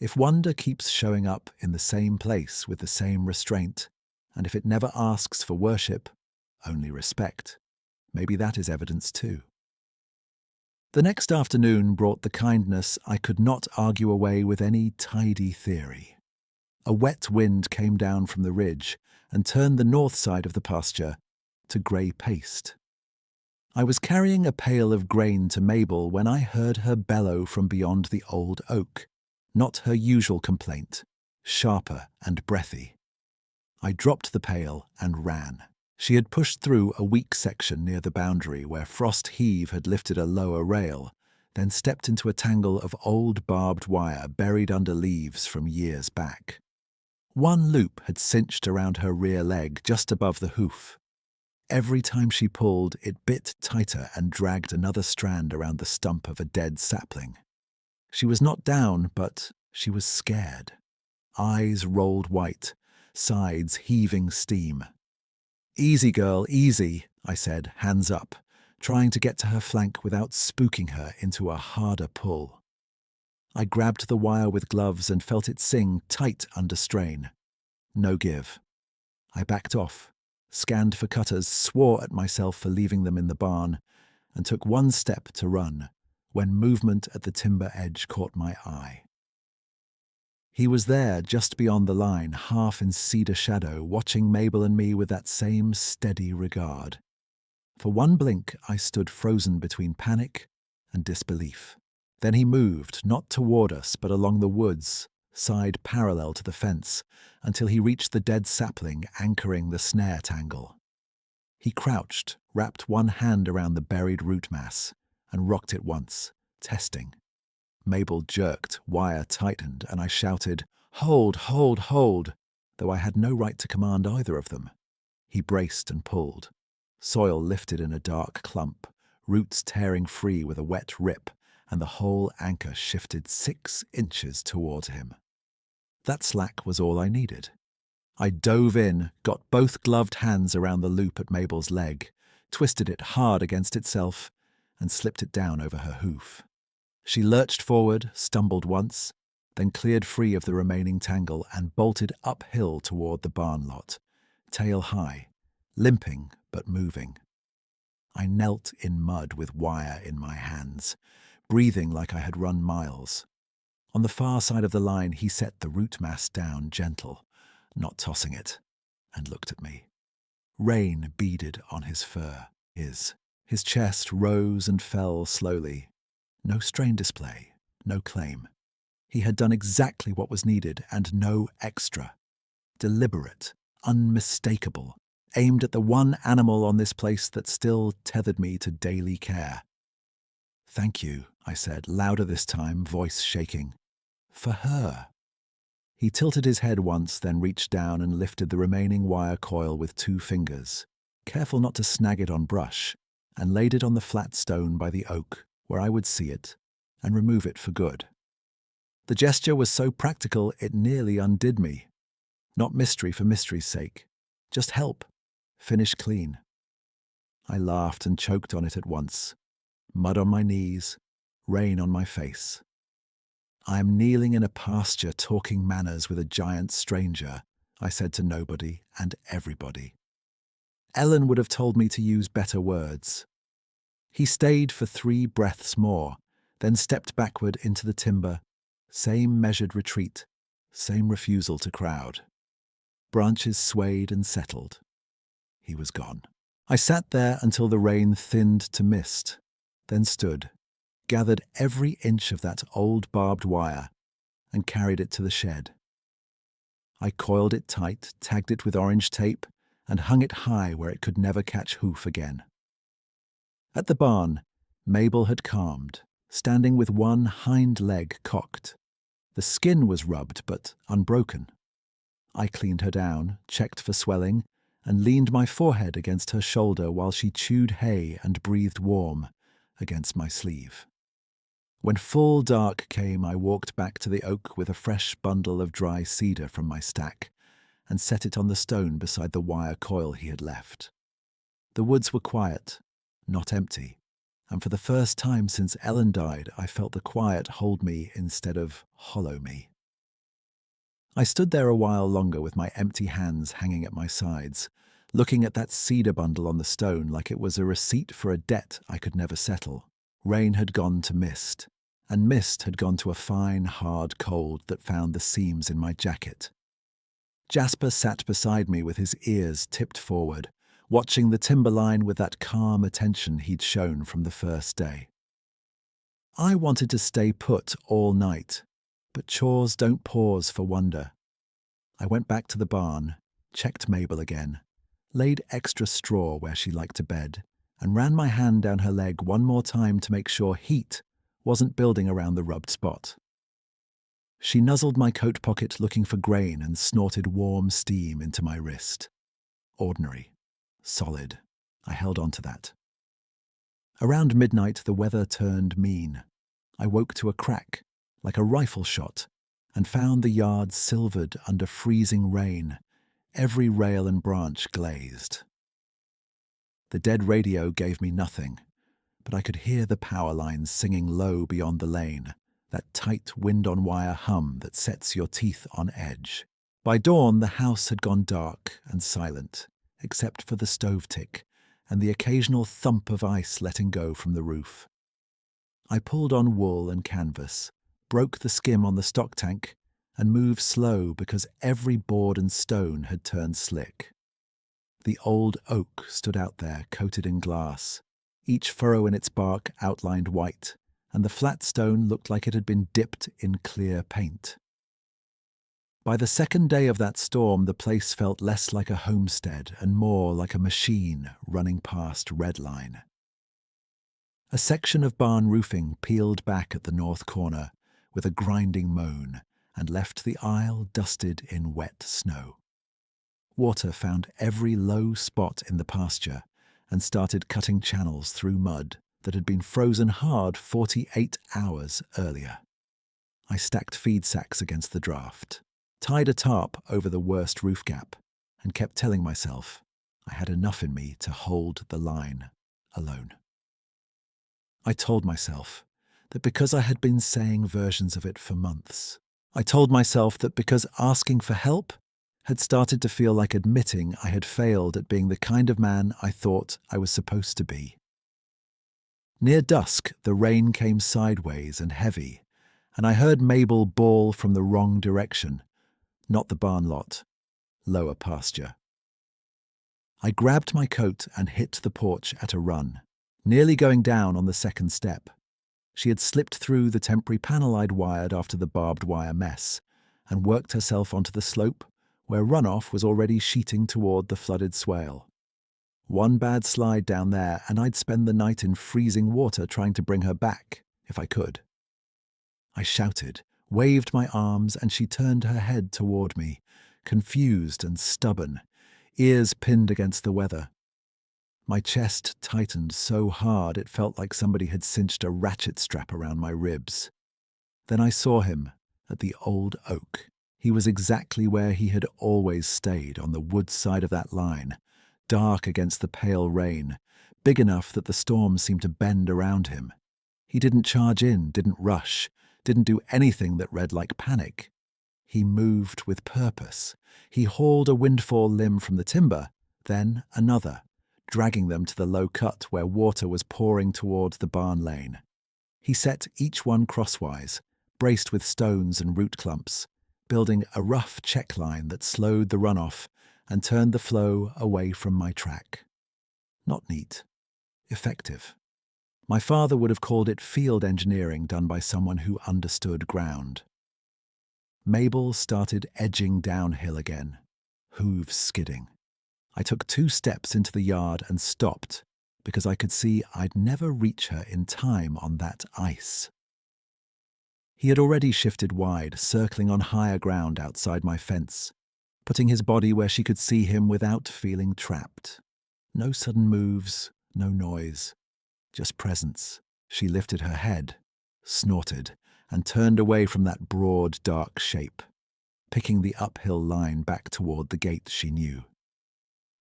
if wonder keeps showing up in the same place with the same restraint, and if it never asks for worship, only respect, maybe that is evidence too. The next afternoon brought the kindness I could not argue away with any tidy theory. A wet wind came down from the ridge and turned the north side of the pasture to grey paste. I was carrying a pail of grain to Mabel when I heard her bellow from beyond the old oak, not her usual complaint, sharper and breathy. I dropped the pail and ran. She had pushed through a weak section near the boundary where frost heave had lifted a lower rail, then stepped into a tangle of old barbed wire buried under leaves from years back. One loop had cinched around her rear leg just above the hoof. Every time she pulled, it bit tighter and dragged another strand around the stump of a dead sapling. She was not down, but she was scared. Eyes rolled white, sides heaving steam. "Easy, girl, easy," I said, hands up, trying to get to her flank without spooking her into a harder pull. I grabbed the wire with gloves and felt it sing tight under strain. No give. I backed off, scanned for cutters, swore at myself for leaving them in the barn, and took one step to run when movement at the timber edge caught my eye. He was there, just beyond the line, half in cedar shadow, watching Mabel and me with that same steady regard. For one blink, I stood frozen between panic and disbelief. Then he moved, not toward us, but along the woods, side parallel to the fence, until he reached the dead sapling anchoring the snare tangle. He crouched, wrapped one hand around the buried root mass, and rocked it once, testing. Mabel jerked, wire tightened, and I shouted, "Hold, hold, hold," though I had no right to command either of them. He braced and pulled. Soil lifted in a dark clump, roots tearing free with a wet rip, and the whole anchor shifted 6 inches toward him. That slack was all I needed. I dove in, got both gloved hands around the loop at Mabel's leg, twisted it hard against itself, and slipped it down over her hoof. She lurched forward, stumbled once, then cleared free of the remaining tangle and bolted uphill toward the barn lot, tail high, limping but moving. I knelt in mud with wire in my hands, breathing like I had run miles. On the far side of the line, he set the root mass down gentle, not tossing it, and looked at me. Rain beaded on his fur. His chest rose and fell slowly. No strain display, no claim. He had done exactly what was needed and no extra. Deliberate, unmistakable, aimed at the one animal on this place that still tethered me to daily care. "Thank you," I said, louder this time, voice shaking. "For her." He tilted his head once, then reached down and lifted the remaining wire coil with 2 fingers, careful not to snag it on brush, and laid it on the flat stone by the oak, where I would see it and remove it for good. The gesture was so practical it nearly undid me. Not mystery for mystery's sake, just help, finish clean. I laughed and choked on it at once. Mud on my knees, rain on my face. "I am kneeling in a pasture talking manners with a giant stranger," I said to nobody and everybody. Ellen would have told me to use better words. He stayed for 3 breaths more, then stepped backward into the timber. Same measured retreat, same refusal to crowd. Branches swayed and settled. He was gone. I sat there until the rain thinned to mist, then stood, gathered every inch of that old barbed wire, and carried it to the shed. I coiled it tight, tagged it with orange tape, and hung it high where it could never catch hoof again. At the barn, Mabel had calmed, standing with one hind leg cocked. The skin was rubbed but unbroken. I cleaned her down, checked for swelling, and leaned my forehead against her shoulder while she chewed hay and breathed warm against my sleeve. When full dark came, I walked back to the oak with a fresh bundle of dry cedar from my stack and set it on the stone beside the wire coil he had left. The woods were quiet, not empty, and for the first time since Ellen died, I felt the quiet hold me instead of hollow me. I stood there a while longer with my empty hands hanging at my sides, looking at that cedar bundle on the stone like it was a receipt for a debt I could never settle. Rain had gone to mist, and mist had gone to a fine, hard cold that found the seams in my jacket. Jasper sat beside me with his ears tipped forward, watching the timberline with that calm attention he'd shown from the first day. I wanted to stay put all night, but chores don't pause for wonder. I went back to the barn, checked Mabel again, laid extra straw where she liked to bed, and ran my hand down her leg one more time to make sure heat wasn't building around the rubbed spot. She nuzzled my coat pocket looking for grain and snorted warm steam into my wrist. Ordinary. Solid. I held on to that. Around midnight, the weather turned mean. I woke to a crack, like a rifle shot, and found the yard silvered under freezing rain, every rail and branch glazed. The dead radio gave me nothing, but I could hear the power lines singing low beyond the lane, that tight wind-on-wire hum that sets your teeth on edge. By dawn, the house had gone dark and silent, except for the stove tick and the occasional thump of ice letting go from the roof. I pulled on wool and canvas, broke the skim on the stock tank, and moved slow because every board and stone had turned slick. The old oak stood out there, coated in glass, each furrow in its bark outlined white, and the flat stone looked like it had been dipped in clear paint. By the second day of that storm, the place felt less like a homestead and more like a machine running past red line. A section of barn roofing peeled back at the north corner with a grinding moan and left the aisle dusted in wet snow. Water found every low spot in the pasture and started cutting channels through mud that had been frozen hard 48 hours earlier. I stacked feed sacks against the draft, tied a tarp over the worst roof gap, and kept telling myself I had enough in me to hold the line alone. I told myself that because I had been saying versions of it for months. I told myself that because asking for help had started to feel like admitting I had failed at being the kind of man I thought I was supposed to be. Near dusk, the rain came sideways and heavy, and I heard Mabel bawl from the wrong direction, not the barn lot, lower pasture. I grabbed my coat and hit the porch at a run, nearly going down on the second step. She had slipped through the temporary panel I'd wired after the barbed wire mess and worked herself onto the slope where runoff was already sheeting toward the flooded swale. One bad slide down there and I'd spend the night in freezing water trying to bring her back, if I could. I shouted, waved my arms, and she turned her head toward me, confused and stubborn, ears pinned against the weather. My chest tightened so hard it felt like somebody had cinched a ratchet strap around my ribs. Then I saw him at the old oak. He was exactly where he had always stayed, on the wood side of that line, dark against the pale rain, big enough that the storm seemed to bend around him. He didn't charge in, didn't rush, didn't do anything that read like panic. He moved with purpose. He hauled a windfall limb from the timber, then another, dragging them to the low cut where water was pouring toward the barn lane. He set each one crosswise, braced with stones and root clumps, building a rough check line that slowed the runoff and turned the flow away from my track. Not neat. Effective. My father would have called it field engineering done by someone who understood ground. Mabel started edging downhill again, hooves skidding. I took 2 steps into the yard and stopped because I could see I'd never reach her in time on that ice. He had already shifted wide, circling on higher ground outside my fence, putting his body where she could see him without feeling trapped. No sudden moves, no noise. Just presence. She lifted her head, snorted, and turned away from that broad, dark shape, picking the uphill line back toward the gate she knew.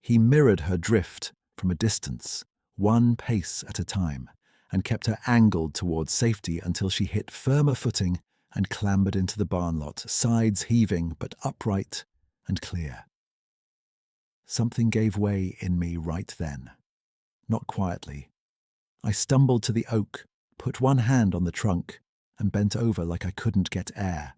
He mirrored her drift from a distance, one pace at a time, and kept her angled toward safety until she hit firmer footing and clambered into the barn lot, sides heaving but upright and clear. Something gave way in me right then. Not quietly. I stumbled to the oak, put one hand on the trunk, and bent over like I couldn't get air.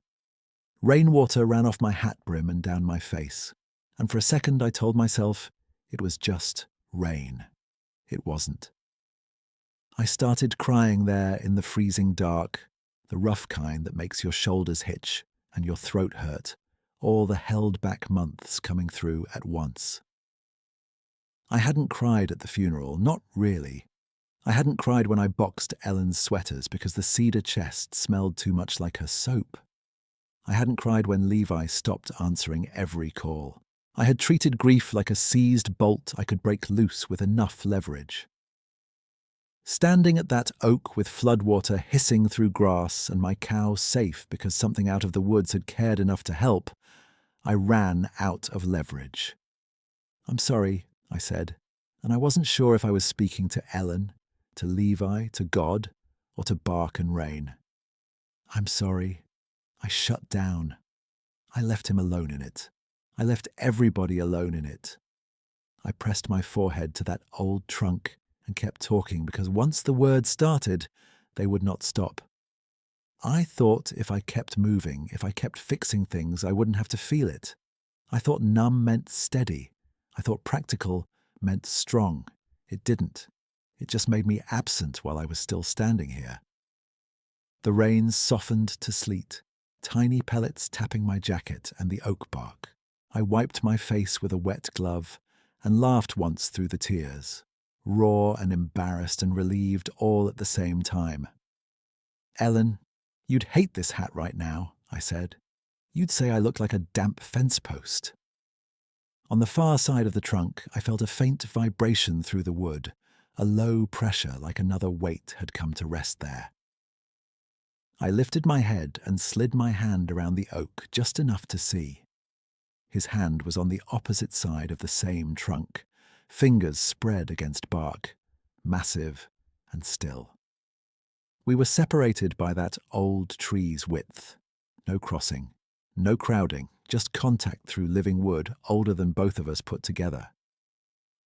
Rainwater ran off my hat brim and down my face, and for a second I told myself it was just rain. It wasn't. I started crying there in the freezing dark, the rough kind that makes your shoulders hitch and your throat hurt, all the held-back months coming through at once. I hadn't cried at the funeral, not really. I hadn't cried when I boxed Ellen's sweaters because the cedar chest smelled too much like her soap. I hadn't cried when Levi stopped answering every call. I had treated grief like a seized bolt I could break loose with enough leverage. Standing at that oak with floodwater hissing through grass and my cow safe because something out of the woods had cared enough to help, I ran out of leverage. "I'm sorry," I said, and I wasn't sure if I was speaking to Ellen, to Levi, to God, or to bark and rain. "I'm sorry." I shut down. I left him alone in it. I left everybody alone in it. I pressed my forehead to that old trunk and kept talking because once the words started, they would not stop. I thought if I kept moving, if I kept fixing things, I wouldn't have to feel it. I thought numb meant steady. I thought practical meant strong. It didn't. It just made me absent while I was still standing here. The rain softened to sleet, tiny pellets tapping my jacket and the oak bark. I wiped my face with a wet glove and laughed once through the tears, raw and embarrassed and relieved all at the same time. "Ellen, you'd hate this hat right now," I said. "You'd say I look like a damp fence post." On the far side of the trunk, I felt a faint vibration through the wood, a low pressure like another weight had come to rest there. I lifted my head and slid my hand around the oak just enough to see. His hand was on the opposite side of the same trunk, fingers spread against bark, massive and still. We were separated by that old tree's width. No crossing, no crowding, just contact through living wood older than both of us put together.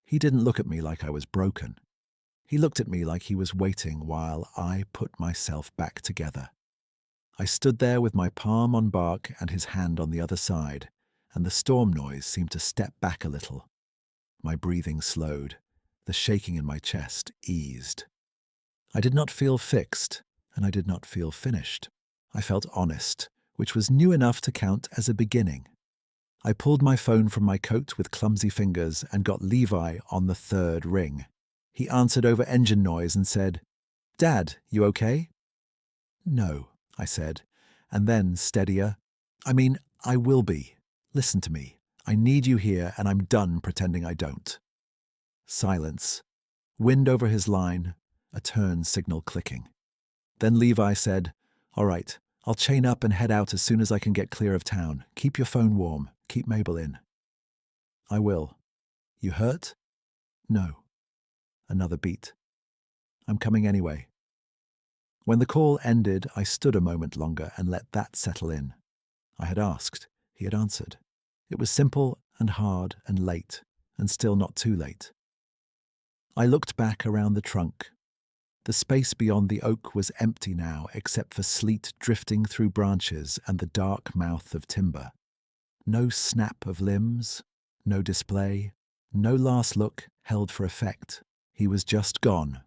He didn't look at me like I was broken. He looked at me like he was waiting while I put myself back together. I stood there with my palm on bark and his hand on the other side, and the storm noise seemed to step back a little. My breathing slowed. The shaking in my chest eased. I did not feel fixed, and I did not feel finished. I felt honest, which was new enough to count as a beginning. I pulled my phone from my coat with clumsy fingers and got Levi on the third ring. He answered over engine noise and said, "Dad, you okay?" "No," I said, and then steadier, I will be. Listen to me. I need you here, and I'm done pretending I don't." Silence. Wind over his line, a turn signal clicking. Then Levi said, "All right, I'll chain up and head out as soon as I can get clear of town. Keep your phone warm. Keep Mabel in." "I will." "You hurt?" "No." Another beat. "I'm coming anyway." When the call ended, I stood a moment longer and let that settle in. I had asked. He had answered. It was simple and hard and late, and still not too late. I looked back around the trunk. The space beyond the oak was empty now, except for sleet drifting through branches and the dark mouth of timber. No snap of limbs, no display, no last look held for effect. He was just gone,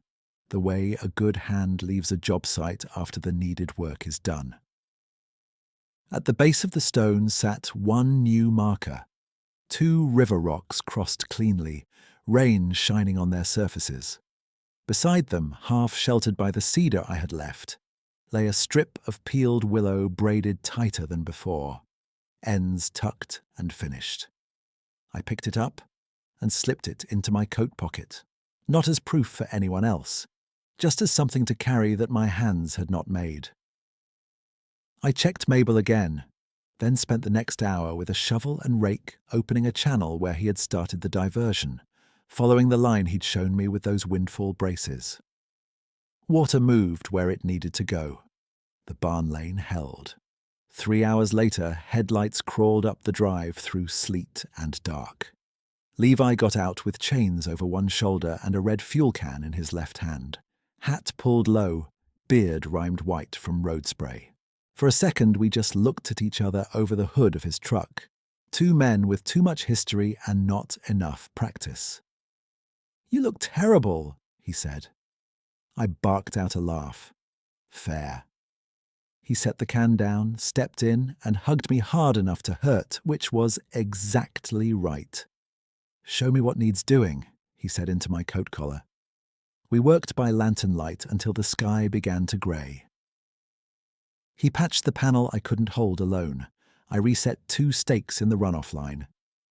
the way a good hand leaves a job site after the needed work is done. At the base of the stone sat one new marker. 2 river rocks crossed cleanly, rain shining on their surfaces. Beside them, half sheltered by the cedar I had left, lay a strip of peeled willow braided tighter than before, ends tucked and finished. I picked it up and slipped it into my coat pocket, not as proof for anyone else, just as something to carry that my hands had not made. I checked Mabel again, then spent the next hour with a shovel and rake opening a channel where he had started the diversion, following the line he'd shown me with those windfall braces. Water moved where it needed to go. The barn lane held. 3 hours later, headlights crawled up the drive through sleet and dark. Levi got out with chains over one shoulder and a red fuel can in his left hand. Hat pulled low, beard rimed white from road spray. For a second, we just looked at each other over the hood of his truck. 2 men with too much history and not enough practice. "You look terrible," he said. I barked out a laugh. Fair. He set the can down, stepped in, and hugged me hard enough to hurt, which was exactly right. "Show me what needs doing," he said into my coat collar. We worked by lantern light until the sky began to grey. He patched the panel I couldn't hold alone. I reset 2 stakes in the runoff line.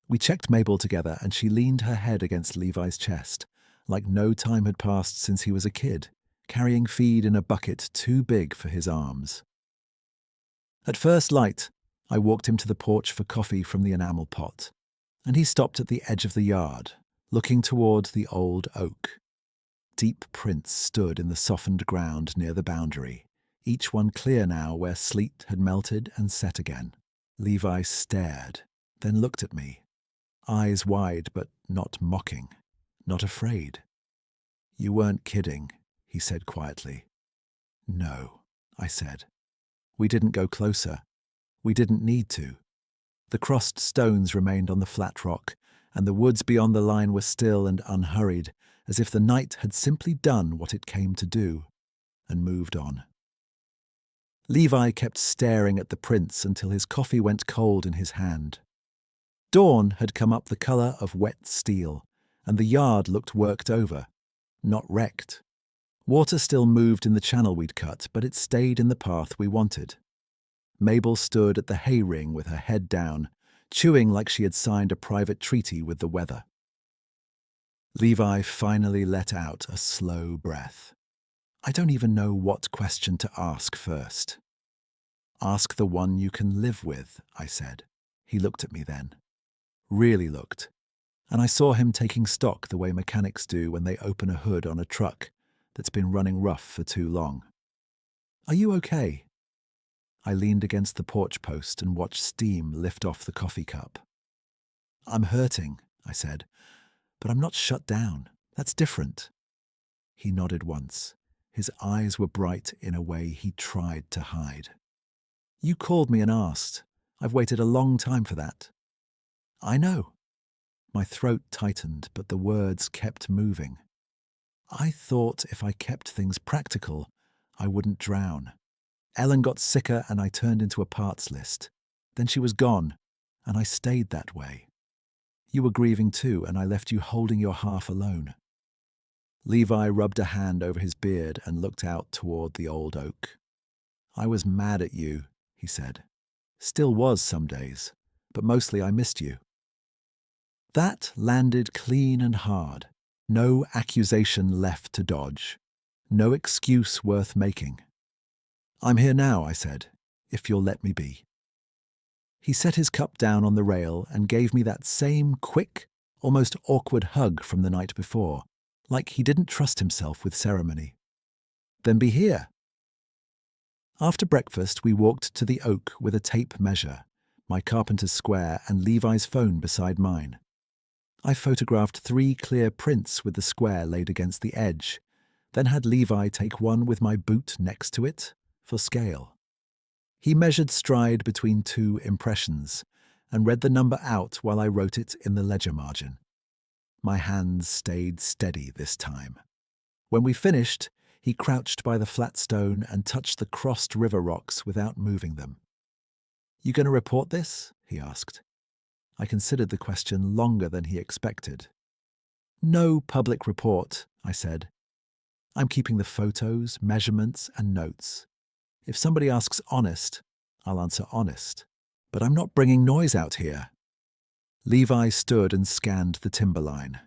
We checked Mabel together and she leaned her head against Levi's chest. like no time had passed since he was a kid, carrying feed in a bucket too big for his arms. At first light, I walked him to the porch for coffee from the enamel pot, and he stopped at the edge of the yard, looking toward the old oak. Deep prints stood in the softened ground near the boundary, each one clear now where sleet had melted and set again. Levi stared, then looked at me, eyes wide but not mocking, not afraid. "You weren't kidding," he said quietly. "No," I said. "We didn't go closer. We didn't need to." The crossed stones remained on the flat rock, and the woods beyond the line were still and unhurried, as if the night had simply done what it came to do, and moved on. Levi kept staring at the prints until his coffee went cold in his hand. Dawn had come up the colour of wet steel, and the yard looked worked over, not wrecked. Water still moved in the channel we'd cut, but it stayed in the path we wanted. Mabel stood at the hay ring with her head down, chewing like she had signed a private treaty with the weather. Levi finally let out a slow breath. I don't even know what question to ask first. "Ask the one you can live with," I said. He looked at me then. Really looked. And I saw him taking stock the way mechanics do when they open a hood on a truck that's been running rough for too long. "Are you okay?" I leaned against the porch post and watched steam lift off the coffee cup. "I'm hurting," I said, "but I'm not shut down. That's different." He nodded once. His eyes were bright in a way he tried to hide. "You called me and asked. I've waited a long time for that." "I know." My throat tightened, but the words kept moving. "I thought if I kept things practical, I wouldn't drown. Ellen got sicker and I turned into a parts list. Then she was gone, and I stayed that way. You were grieving too, and I left you holding your half alone." Levi rubbed a hand over his beard and looked out toward the old oak. "I was mad at you," he said. "Still was some days, but mostly I missed you." That landed clean and hard. No accusation left to dodge. No excuse worth making. "I'm here now," I said, "if you'll let me be." He set his cup down on the rail and gave me that same quick, almost awkward hug from the night before, like he didn't trust himself with ceremony. "Then be here." After breakfast, we walked to the oak with a tape measure, my carpenter's square and Levi's phone beside mine. I photographed 3 clear prints with the square laid against the edge, then had Levi take one with my boot next to it for scale. He measured stride between 2 impressions and read the number out while I wrote it in the ledger margin. My hands stayed steady this time. When we finished, he crouched by the flat stone and touched the crossed river rocks without moving them. "You going to report this?" he asked. I considered the question longer than he expected. "No public report," I said. "I'm keeping the photos, measurements, and notes. If somebody asks honest, I'll answer honest. But I'm not bringing noise out here." Levi stood and scanned the timberline.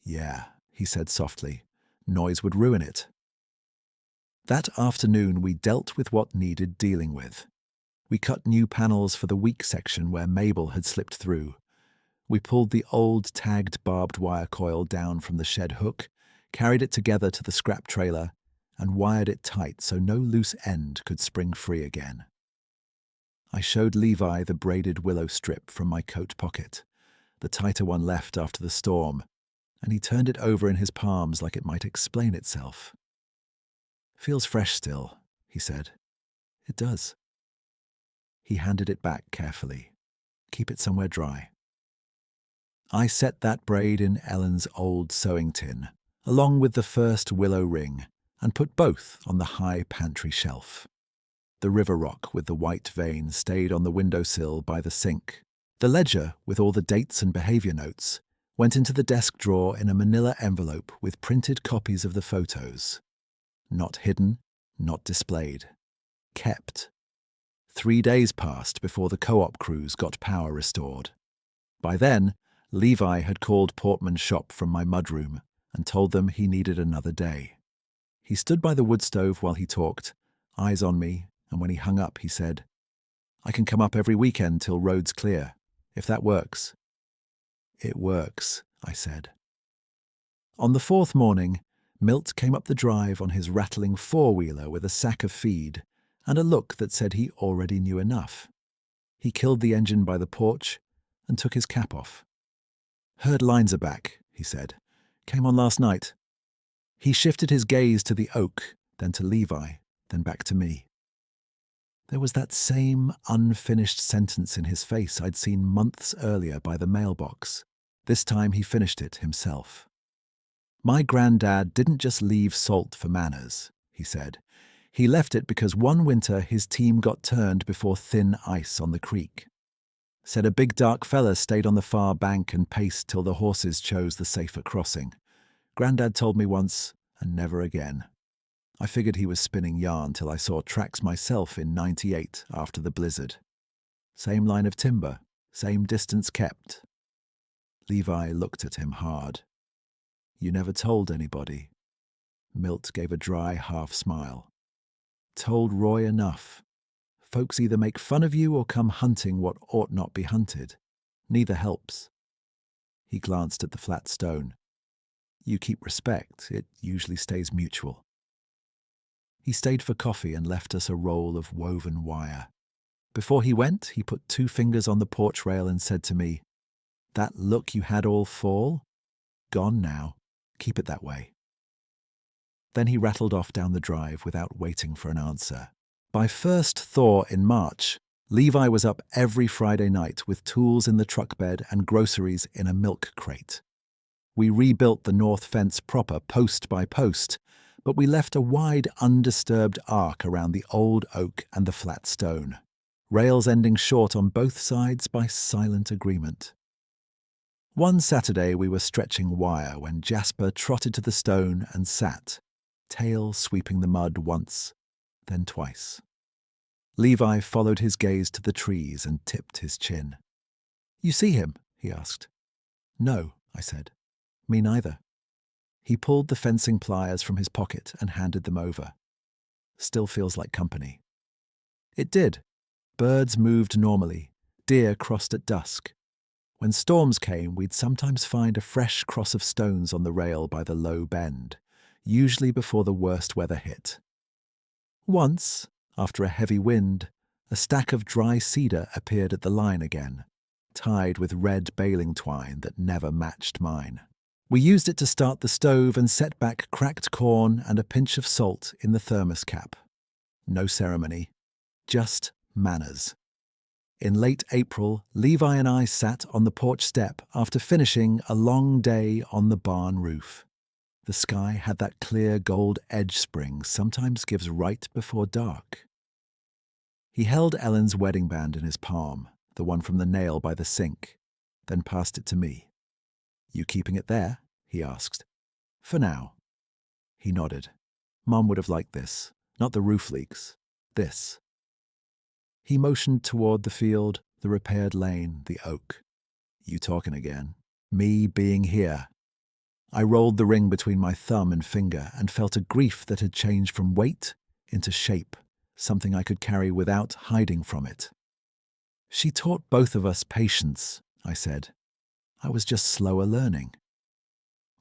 "Yeah," he said softly, "noise would ruin it." That afternoon we dealt with what needed dealing with. We cut new panels for the weak section where Mabel had slipped through. We pulled the old tagged barbed wire coil down from the shed hook, carried it together to the scrap trailer, and wired it tight so no loose end could spring free again. I showed Levi the braided willow strip from my coat pocket, the tighter one left after the storm, and he turned it over in his palms like it might explain itself. "Feels fresh still," he said. "It does." He handed it back carefully. "Keep it somewhere dry." I set that braid in Ellen's old sewing tin, along with the first willow ring, and put both on the high pantry shelf. The river rock with the white vein stayed on the windowsill by the sink. The ledger, with all the dates and behaviour notes, went into the desk drawer in a manila envelope with printed copies of the photos. Not hidden, not displayed. Kept. 3 days passed before the co-op crews got power restored. By then, Levi had called Portman's shop from my mudroom and told them he needed another day. He stood by the wood stove while he talked, eyes on me, and when he hung up, he said, "I can come up every weekend till road's clear, if that works." "It works," I said. On the fourth morning, Milt came up the drive on his rattling four-wheeler with a sack of feed and a look that said he already knew enough. He killed the engine by the porch and took his cap off. "Heard lines are back," he said. "Came on last night." He shifted his gaze to the oak, then to Levi, then back to me. There was that same unfinished sentence in his face I'd seen months earlier by the mailbox. This time he finished it himself. "My granddad didn't just leave salt for manners," he said. "He left it because one winter his team got turned before thin ice on the creek. Said a big dark fella stayed on the far bank and paced till the horses chose the safer crossing. Grandad told me once, and never again. I figured he was spinning yarn till I saw tracks myself in '98 after the blizzard. Same line of timber, same distance kept." Levi looked at him hard. "You never told anybody." Milt gave a dry half-smile. "Told Roy enough. Folks either make fun of you or come hunting what ought not be hunted. Neither helps." He glanced at the flat stone. "You keep respect, it usually stays mutual." He stayed for coffee and left us a roll of woven wire. Before he went, he put 2 fingers on the porch rail and said to me, "That look you had all fall? Gone now. Keep it that way." Then he rattled off down the drive without waiting for an answer. By first thaw in March, Levi was up every Friday night with tools in the truck bed and groceries in a milk crate. We rebuilt the north fence proper post by post, but we left a wide, undisturbed arc around the old oak and the flat stone, rails ending short on both sides by silent agreement. One Saturday we were stretching wire when Jasper trotted to the stone and sat, tail sweeping the mud once, then twice. Levi followed his gaze to the trees and tipped his chin. "You see him?" he asked. "No," I said. "Me neither." He pulled the fencing pliers from his pocket and handed them over. "Still feels like company." It did. Birds moved normally. Deer crossed at dusk. When storms came, we'd sometimes find a fresh cross of stones on the rail by the low bend, usually before the worst weather hit. Once, after a heavy wind, a stack of dry cedar appeared at the line again, tied with red baling twine that never matched mine. We used it to start the stove and set back cracked corn and a pinch of salt in the thermos cap. No ceremony, just manners. In late April, Levi and I sat on the porch step after finishing a long day on the barn roof. The sky had that clear gold edge spring sometimes gives right before dark. He held Ellen's wedding band in his palm, the one from the nail by the sink, then passed it to me. "You keeping it there?" he asked. "For now." He nodded. "Mom would have liked this, not the roof leaks. This." He motioned toward the field, the repaired lane, the oak. "You talking again. Me being here." I rolled the ring between my thumb and finger and felt a grief that had changed from weight into shape, something I could carry without hiding from it. "She taught both of us patience," I said. "I was just slower learning."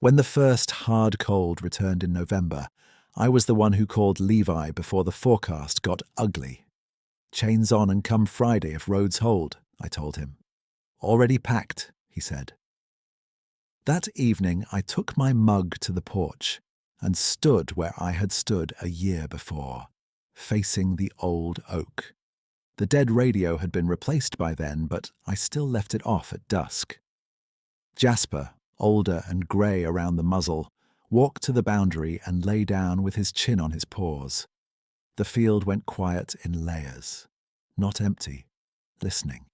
When the first hard cold returned in November, I was the one who called Levi before the forecast got ugly. "Chains on and come Friday if roads hold," I told him. "Already packed," he said. That evening I took my mug to the porch and stood where I had stood a year before, facing the old oak. The dead radio had been replaced by then, but I still left it off at dusk. Jasper, older and grey around the muzzle, walked to the boundary and lay down with his chin on his paws. The field went quiet in layers, not empty, listening.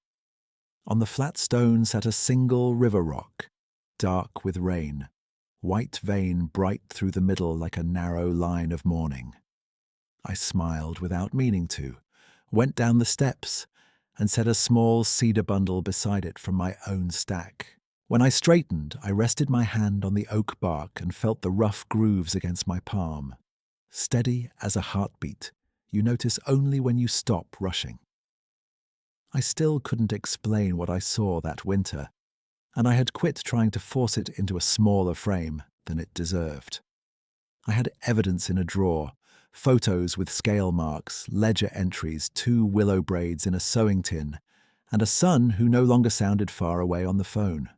On the flat stone sat a single river rock, dark with rain, white vein bright through the middle like a narrow line of morning. I smiled without meaning to, went down the steps, and set a small cedar bundle beside it from my own stack. When I straightened, I rested my hand on the oak bark and felt the rough grooves against my palm. Steady as a heartbeat, you notice only when you stop rushing. I still couldn't explain what I saw that winter, and I had quit trying to force it into a smaller frame than it deserved. I had evidence in a drawer, photos with scale marks, ledger entries, 2 willow braids in a sewing tin, and a son who no longer sounded far away on the phone.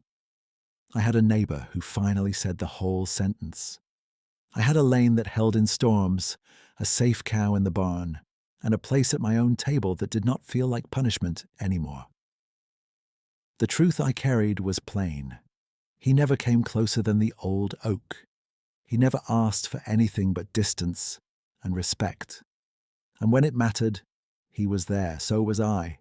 I had a neighbour who finally said the whole sentence. I had a lane that held in storms, a safe cow in the barn, and a place at my own table that did not feel like punishment anymore. The truth I carried was plain. He never came closer than the old oak. He never asked for anything but distance and respect. And when it mattered, he was there, so was I.